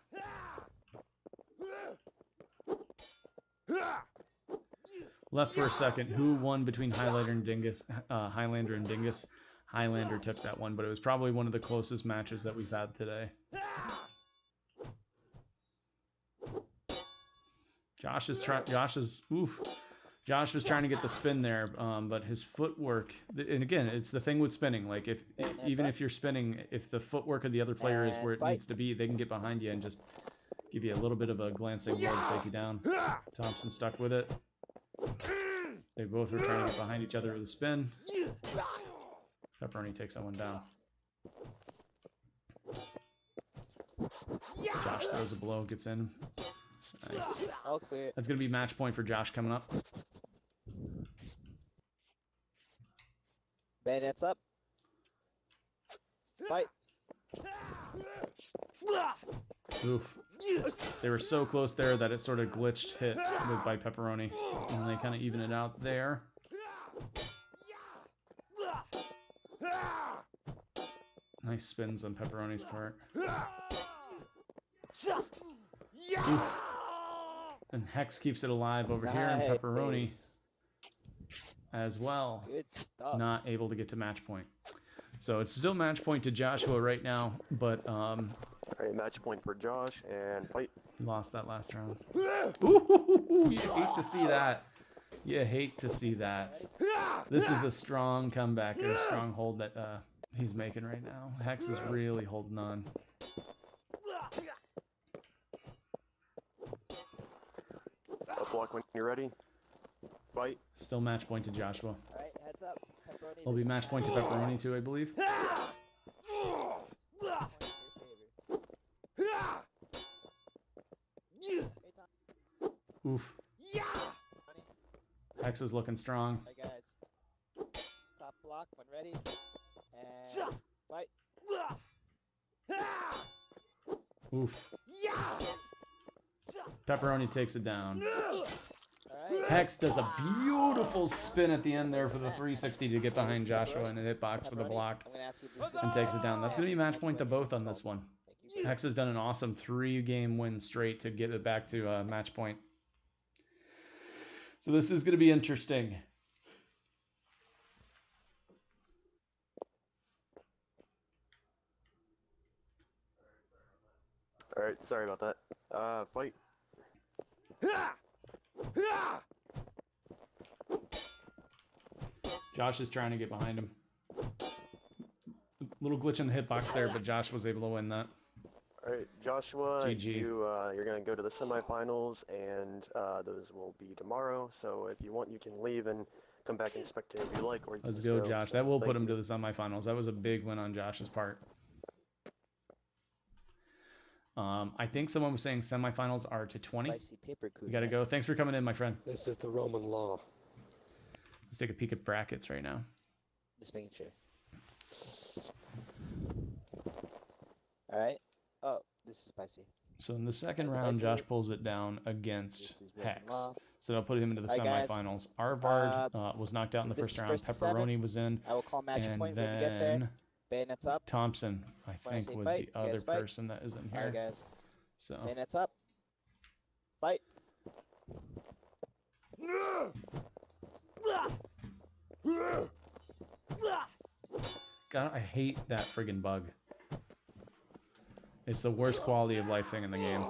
Left for a second. Who won between Highlander and Dingus? Highlander and Dingus. Highlander took that one, but it was probably one of the closest matches that we've had today. Josh was trying to get the spin there, but his footwork, and again, it's the thing with spinning. Like even if you're spinning, if the footwork of the other player is where it needs to be, they can get behind you and just give you a little bit of a glancing blow to take you down. Thompson stuck with it. They both were trying to get behind each other with a spin. Pepperoni takes that one down. Josh throws a blow, gets in. Nice. All clear. That's going to be match point for Josh coming up. Bayonets up. Fight. Oof. They were so close there that it sort of glitched hit by Pepperoni. And they kind of even it out there. Nice spins on Pepperoni's part. Oof. And Hex keeps it alive over here, and Pepperoni as well. Good stuff. Not able to get to match point. So it's still match point to Joshua right now, but Alright, match point for Josh, and fight. he lost that last round. Ooh, you hate to see that. You hate to see that. This is a strong comeback or a strong hold that he's making right now. Hex is really holding on. Up block when you're ready. Fight. Still match point to Joshua. Alright, heads up. Pepperoni, Will be this match is point to Pepperoni too, I believe. Oof. Hex is looking strong. Alright, guys. Top block when ready. And fight. Oof. Pepperoni takes it down. Alright. Hex does a beautiful spin at the end there for the 360 to get behind Joshua and a hitbox for the block I'm gonna ask you to do this. and takes it down. That's going to be match point to both on this one. Thank you. Hex has done an awesome 3-game win straight to get it back to match point. So this is going to be interesting. Alright, sorry about that. Fight. Josh is trying to get behind him. Little glitch in the hitbox there, but Josh was able to win that. Alright, Joshua, GG. you're going to go to the semifinals, and those will be tomorrow. So if you want, you can leave and come back and spectate if you like. Or you can Let's just go, Josh. That will Thank put him you. to the semifinals. That was a big win on Josh's part. I think someone was saying semifinals are to 20. Spicy paper We got to go. Thanks for coming in, my friend. This is the Roman law. Let's take a peek at brackets right now. Just making sure. Alright. Oh, this is spicy. So in the second That's round, spicy. Josh pulls it down against This is Roman Hex. law. So that'll put him into the Alright, guys. semifinals. Arvard was knocked out in the this first is round. first to 7. Pepperoni was in. I will call match And point when we get there. then Bayonets up. Thompson, I When I think, say was fight, the you other guys fight. person that is in here. Alright, guys. So Bayonets up. Fight. God, I hate that friggin' bug. It's the worst quality of life thing in the game.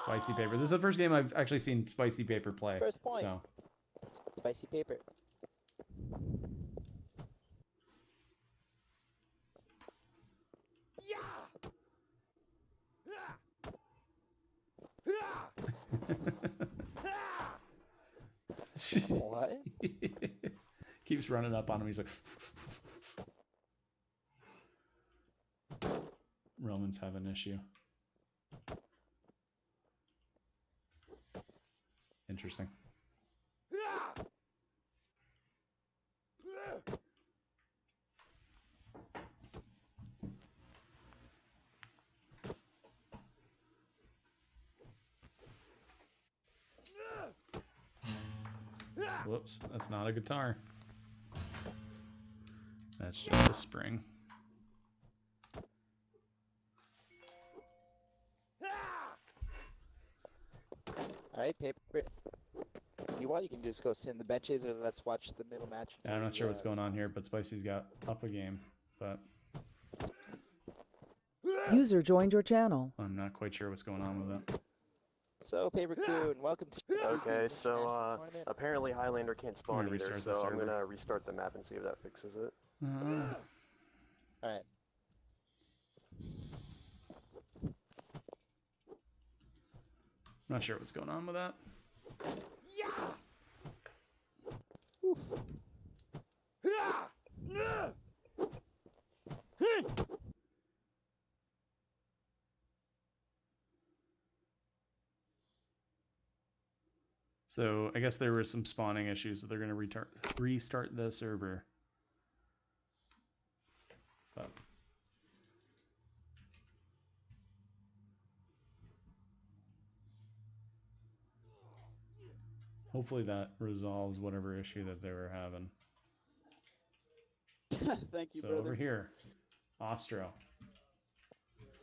Spicy paper. This is the first game I've actually seen spicy paper play. First point. So Spicy paper. What? keeps running up on him. He's like, Romans have an issue. Interesting. Whoops, that's not a guitar. That's just a spring. Alright, paper. If you want, you can just go sit in the benches, or let's watch the middle match. Yeah, I'm not sure what's going on here, but Spicy's got up a game, but User joined your channel. I'm not quite sure what's going on with it. So, Paper Coon, welcome to Okay, so apparently Highlander can't spawn gonna either, restart the so I'm server. gonna restart the map and see if that fixes it. Alright. Not sure what's going on with that. So I guess there were some spawning issues, so they're going to restart the server. But Hopefully that resolves whatever issue that they were having. Thank you, So brother. over here, Ostro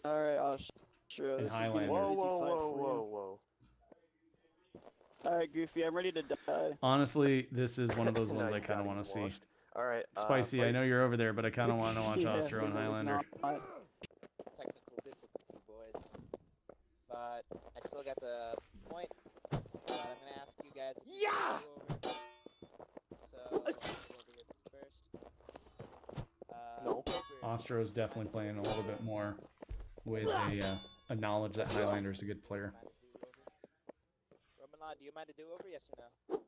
All right, Ostro. and This is gonna be an Highlander. easy fight for you. Whoa. All right, Goofy, I'm ready to die. Honestly, this is one of those No, ones you I kind of got it, want to he's see. washed. All right, Spicy, I fight. know you're over there, but I kind of want to watch Yeah, Ostro and no, it's Highlander. not. Technical difficulty, boys. But I still got the point. But I'm gonna ask you guys. Yeah. So over here first. No. Ostro's definitely playing a little bit more with a knowledge that Highlander's a good player. Roman Law, do you mind to do over? Yes or no?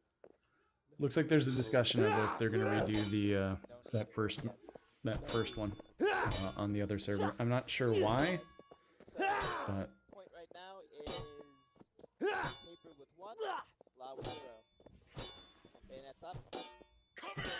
Looks like there's a discussion of if they're going to redo the that first one on the other server. I'm not sure why, but Point right now is paper with 1, law with 0. Bayonets up. Come here!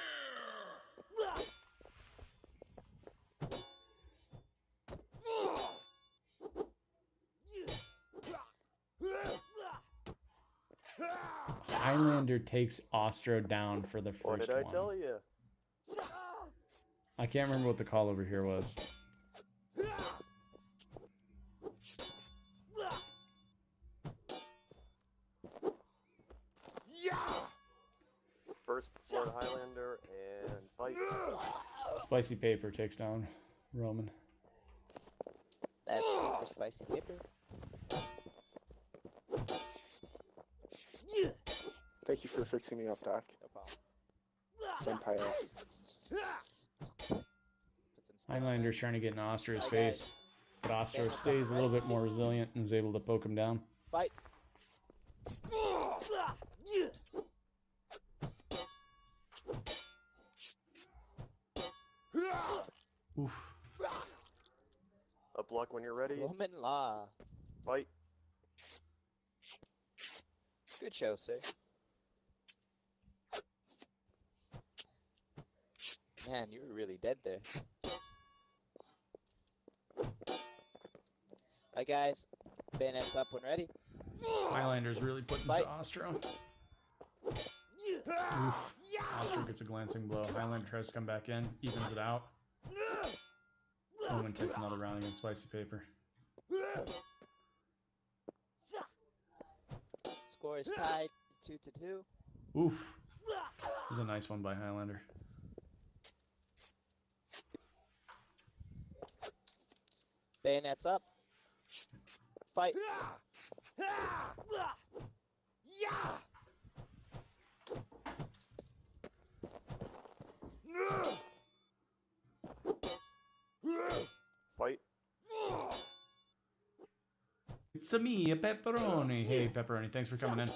Highlander takes Ostro down for the first one. What did I tell you? I can't remember what the call over here was. First blood Highlander and fight. Spicy Paper takes down Roman. That's super spicy paper. Thank you for fixing me up, Doc. No problem. Senpai. Put some spin on Highlander's that. trying to get in Ostro's Hi, face, guys. but Ostro stays a little bit more resilient and is able to poke him down. Fight. Oof. Up luck when you're ready. Roman Law. Fight. Good show, sir. Man, you were really dead there. Alright, guys. Bayonets up when ready. Highlander's really putting Fight. to Ostro. Oof. Ostro gets a glancing blow. Highlander tries to come back in, evens it out. Roman takes another round against Spicy Paper. Score is tied 2-2. Oof. This is a nice one by Highlander. Bayonets up. Fight. Fight. It's a me, a Pepperoni. Hey, Pepperoni, thanks for coming in.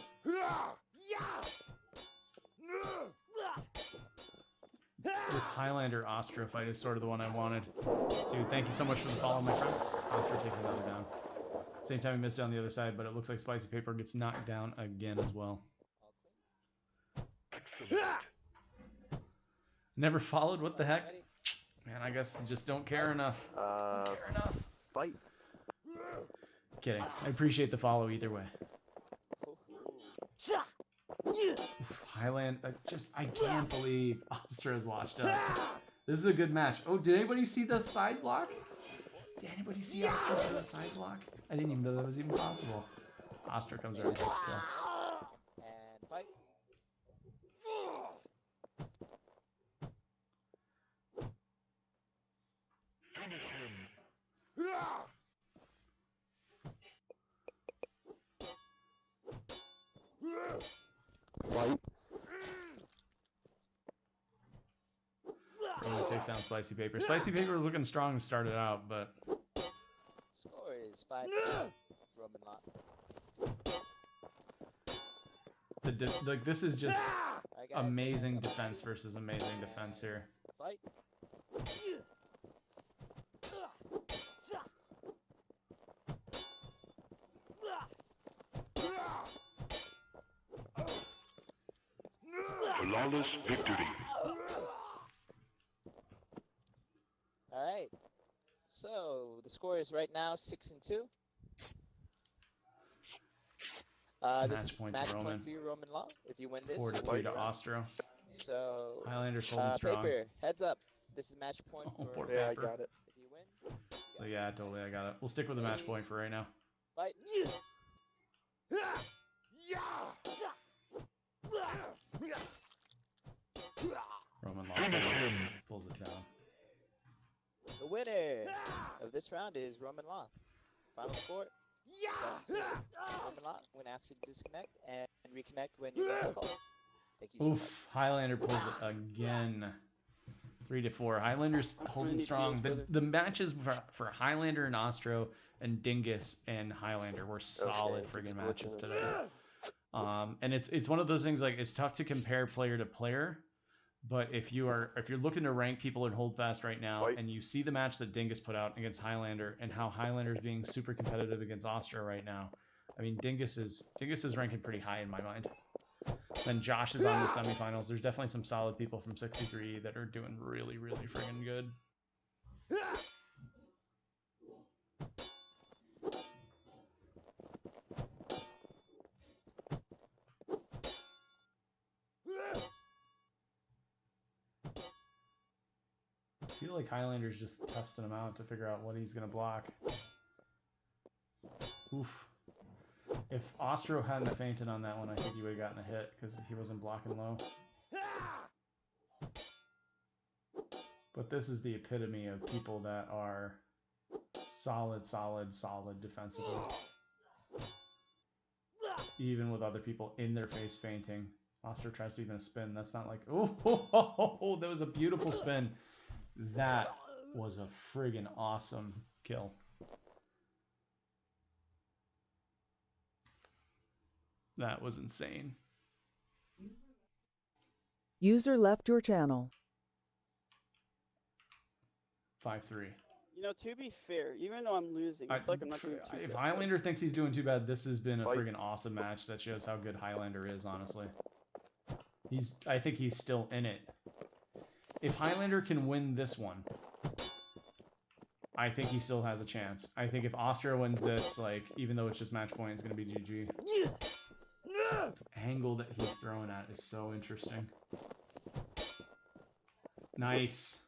This Highlander Ostro fight is sort of the one I wanted. Dude, thank you so much for the follow, my friend. Ostro taking another down. Same time he missed it on the other side, but it looks like Spicy Paper gets knocked down again as well. Never followed? What the heck? Man, I guess you just don't care enough. Fight. Kidding. I appreciate the follow either way. Highland, I can't believe Ostro's washed up. This is a good match. Oh, did anybody see the side block? Did anybody see Ostro for the side block? I didn't even know that was even possible. Ostro comes right back still. And fight. Fight. Roman takes down Spicy Paper. Spicy Paper was looking strong to start it out, but Score is 5-2. Roman Law. like this is just Alright, guys, amazing Bayonets up. defense versus amazing defense here. Fight. Flawless victory. Alright. So the score is right now 6-2. This is Match point match to Roman. point for you, Roman Law. If you win this, 4-2 to Ostro. So, Highlander's holding strong. Paper, heads up. This is match point Oh, for. poor Yeah, I Paper. got it. If he wins, So yeah, totally, I got it. We'll stick with the match point for right now. fight. Roman Law pulls it down. The winner of this round is Roman Law. Final score. 7-2. Roman Law, I'm gonna ask you to disconnect and reconnect when your name is called. Thank you so much. Oof, Highlander pulls it again. 3-4. Highlander's holding strong. The matches for Highlander and Ostro and Dingus and Highlander were solid friggin' matches today. And it's one of those things, like, it's tough to compare player to player, but if you're looking to rank people in Holdfast right now and you see the match that Dingus put out against Highlander and how Highlander is being super competitive against Ostro right now, I mean, Dingus is ranking pretty high in my mind. Then Josh is on the semifinals. There's definitely some solid people from 63 that are doing really, really friggin' good. I feel like Highlander's just testing him out to figure out what he's going to block. Oof. If Ostro hadn't fainted on that one, I think he would have gotten a hit because he wasn't blocking low. But this is the epitome of people that are solid defensively. Even with other people in their face fainting. Ostro tries to even a spin. That's not like, oh, that was a beautiful spin. That was a friggin' awesome kill. That was insane. User left your channel. 5-3. You know, to be fair, even though I'm losing, I feel like I'm not doing too If bad. Highlander thinks he's doing too bad, this has been a friggin' awesome match that shows how good Highlander is, honestly. I think he's still in it. If Highlander can win this one, I think he still has a chance. I think if Ostro wins this, like, even though it's just match point, it's going to be GG. The angle that he's throwing at is so interesting. Nice.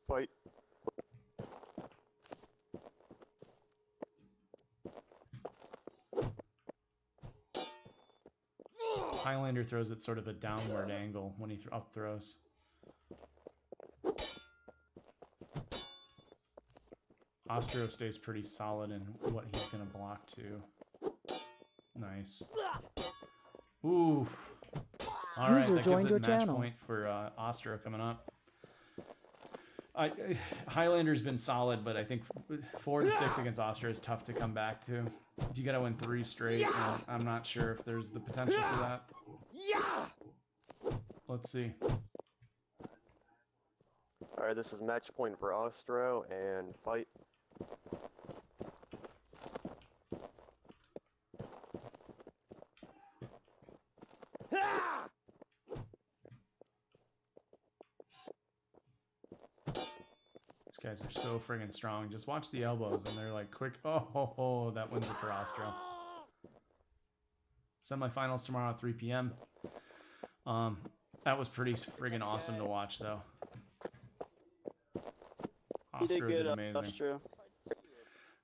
Fight. Highlander throws at sort of a downward angle when he up throws. Ostro stays pretty solid in what he's going to block too. Nice. Ooh. All right, User that joined gives your it match channel. point for Ostro coming up. Highlander's been solid, but I think 4-6 against Ostro is tough to come back to. If you got to win 3 straight, I'm not sure if there's the potential for that. Let's see. Alright, this is match point for Ostro, and fight. These guys are so friggin' strong. Just watch the elbows, and they're like quick. Oh, that wins it for Ostro. Semifinals tomorrow at 3 p.m. That was pretty friggin' awesome to watch, though. You did Ostro good, did amazing. Ostro.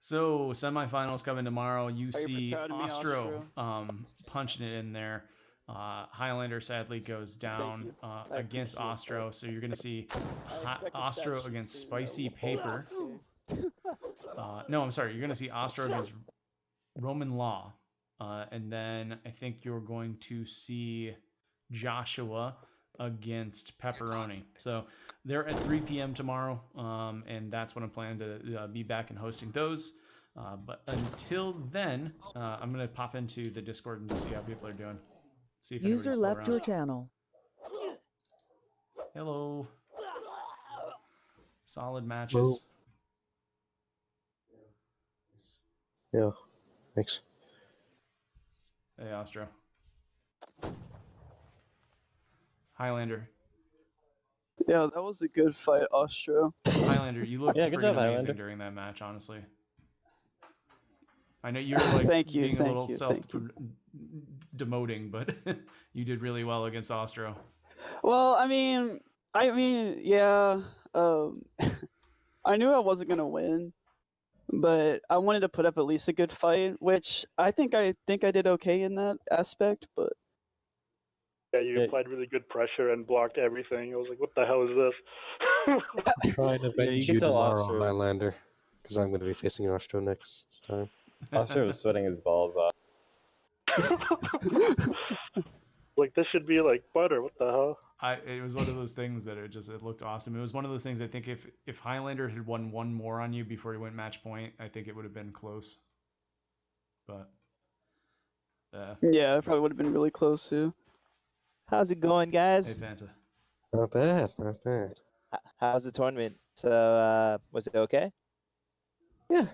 So semifinals coming tomorrow. You Are you see proud of me, Ostro punching it in there. Highlander sadly goes down against Ostro, so you're gonna see Ostro against Spicy Paper. No, I'm sorry. You're gonna see Ostro against Roman Law, and then I think you're going to see Joshua against Pepperoni. So they're at 3 p.m. tomorrow, and that's when I'm planning to be back and hosting those. But until then, I'm gonna pop into the Discord and see how people are doing. See if User anybody's still left around. your channel. Hello. Solid matches. Hello. Yeah. Thanks. Hey, Ostro. Highlander. Yeah, that was a good fight, Ostro. Highlander, you looked Yeah, good freaking job, amazing Highlander. during that match, honestly. I know you're like Thank you, being a thank little you, self thank you. demoting, but you did really well against Ostro. Well, I mean, yeah. I knew I wasn't gonna win, but I wanted to put up at least a good fight, which I think I did okay in that aspect. But Yeah, you applied really good pressure and blocked everything. I was like, what the hell is this? I'll try and you avenge can you tell tomorrow, Ostro. Highlander, because I'm going to be facing Ostro next time. Ostro was sweating his balls off. Like, this should be like butter. What the hell? It was one of those things that it looked awesome. It was one of those things I think if Highlander had won one more on you before he went match point, I think it would have been close. But yeah, it probably would have been really close too. How's it going, guys? Hey, Fanta. Not bad, not bad. How's the tournament? So, was it okay? Yeah.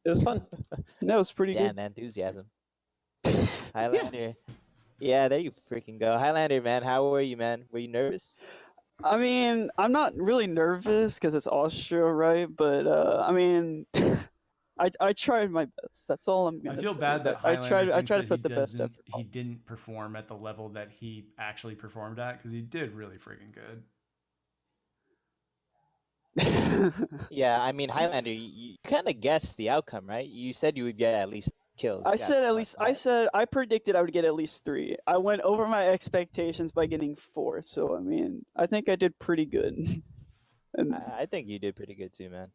It was fun. That was pretty Damn, good. enthusiasm. Highlander. Yeah, there you freaking go. Highlander, man, how were you, man? Were you nervous? I mean, I'm not really nervous because it's Austria, right? But I mean, I tried my best. That's all I'm gonna say. I feel bad that I Highlander tried to thinks put that the best effort. he didn't perform at the level that he actually performed at, because he did really freaking good. Yeah, I mean, Highlander, you kind of guessed the outcome, right? You said you would get at least kills. I You said got, at what, least. 5? I said I predicted I would get at least 3. I went over my expectations by getting 4. So I mean, I think I did pretty good. And I think you did pretty good too, man.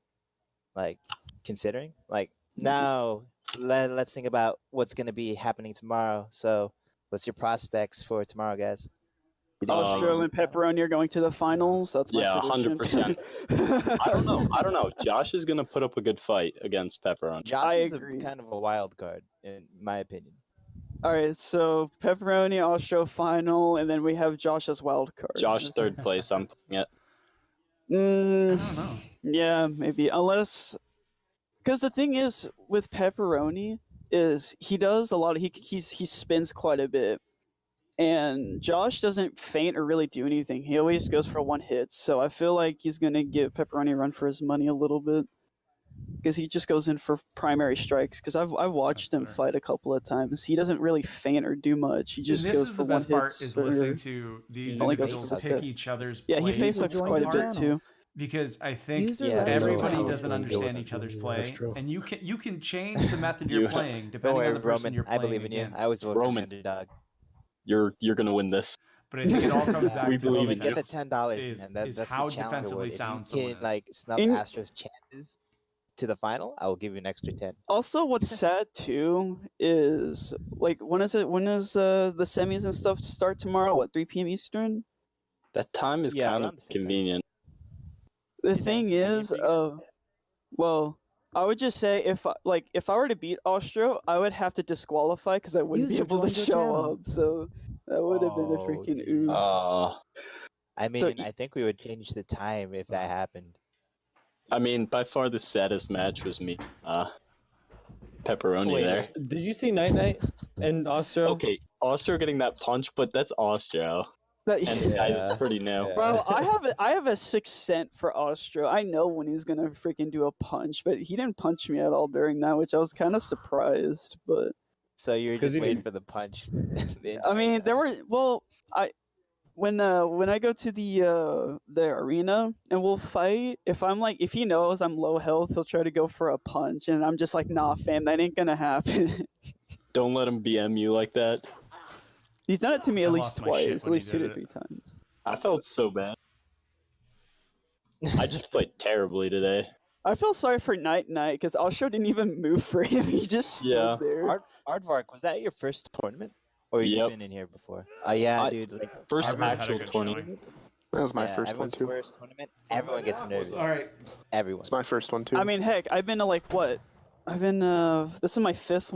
Like, considering, like, now let's think about what's gonna be happening tomorrow. So, what's your prospects for tomorrow, guys? Austro and Pepperoni are going to the finals. That's my Yeah, prediction. 100%. I don't know. Josh is gonna put up a good fight against Pepperoni. Josh I is agree. kind of a wild card, in my opinion. All right, so Pepperoni, Austro final, and then we have Josh as wild card. Josh third place. I'm putting it. I don't know. Yeah, maybe, unless, because the thing is with Pepperoni is he does a lot of he spins quite a bit, and Josh doesn't feint or really do anything. He always goes for one hit, so I feel like he's gonna give Pepperoni a run for his money a little bit, because he just goes in for primary strikes. Because I've watched him fight a couple of times. He doesn't really feint or do much. He just And this goes is for the one best part hits. is listening to these only goes individuals for pick hits. each other's Yeah, he plays face ups joined quite a your bit channel. too. because I think User Yeah, left your everybody channel. doesn't understand each other's play, and you can change the method you're playing Don't depending worry, on the person Roman. you're I playing believe in you. against. I always vote for the Roman. underdog. You're gonna win this. But I think it all comes back We to believe the in Get you. the defense $10, is, man. is That's how the challenge defensively award. If sound you someone can is. like snub In- Astros' chances to the final, I will give you an extra 10. Also, what's sad too is like when is the semis and stuff start tomorrow? What, 3 p.m. Eastern? That time is Yeah, kind of around the same time. convenient. The thing is, well, I would just say if I were to beat Austro, I would have to disqualify because I wouldn't be User able to joined your show channel. up. So that would have been a freaking oof. I mean, So I think we would change the time if that happened. I mean, by far the saddest match was me, Pepperoni Wait, there. did you see Night Night and Ostro? Okay, Austro getting that punch, but that's Austro. That- And Yeah. it's pretty new. Bro, I have a sixth sense for Austro. I know when he's gonna freaking do a punch, but he didn't punch me at all during that, which I was kind of surprised. But So you were 'cause just he waiting didn't- for the punch. I mean, there were when I go to the arena and we'll fight, if he knows I'm low health, he'll try to go for a punch, and I'm just like, nah, fam, that ain't gonna happen. Don't let him BM you like that. He's done it to me I at lost least my shit twice, at when he least 2 did to it. 3 times. I felt so bad. I just played terribly today. I feel sorry for Night Night because Austro didn't even move for him. He just stood there. Aardvark, was that your first tournament? Or you've Yep. been in here before? Oh yeah, dude. Like, First Aardvark had a actual good tournament. That was my yeah, first one everyone's too. first tournament, everyone gets nervous. All right. Everyone. It's my first one too. I mean, heck, I've been to like what? I've been this is my 4th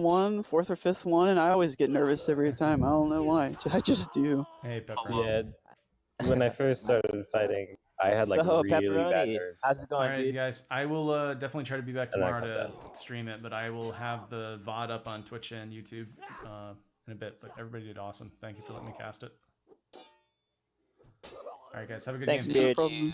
or 5th one, and I always get nervous every time. I don't know why. I just do. Hey, Pepper. Yeah. When I first started fighting, I had like So, really bad Pepperoni, nerves. how's it All going, right, dude? guys. I will definitely try to be back And then I tomorrow come to stream it, but I will have the VOD up on Twitch and YouTube in a bit. But everybody did awesome. Thank you for letting me cast it. All right, guys. Have a good Thanks, game. Beard. problem.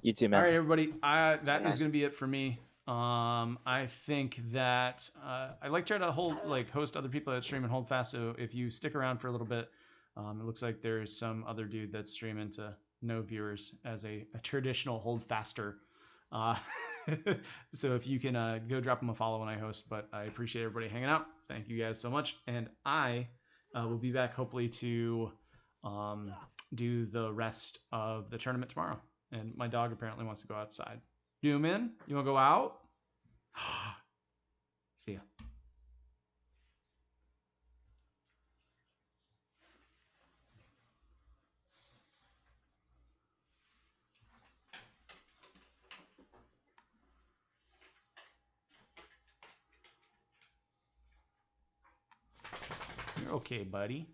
You too, man. All right, everybody. That is Nice. going to be it for me. I think that I like try to host other people that stream and hold fast. So if you stick around for a little bit, it looks like there's some other dude that's streaming to no viewers as a traditional hold faster. So if you can go drop him a follow when I host. But I appreciate everybody hanging out. Thank you guys so much, and I will be back hopefully to do the rest of the tournament tomorrow. And my dog apparently wants to go outside. Newman, you want to go out? See ya. You're okay, buddy.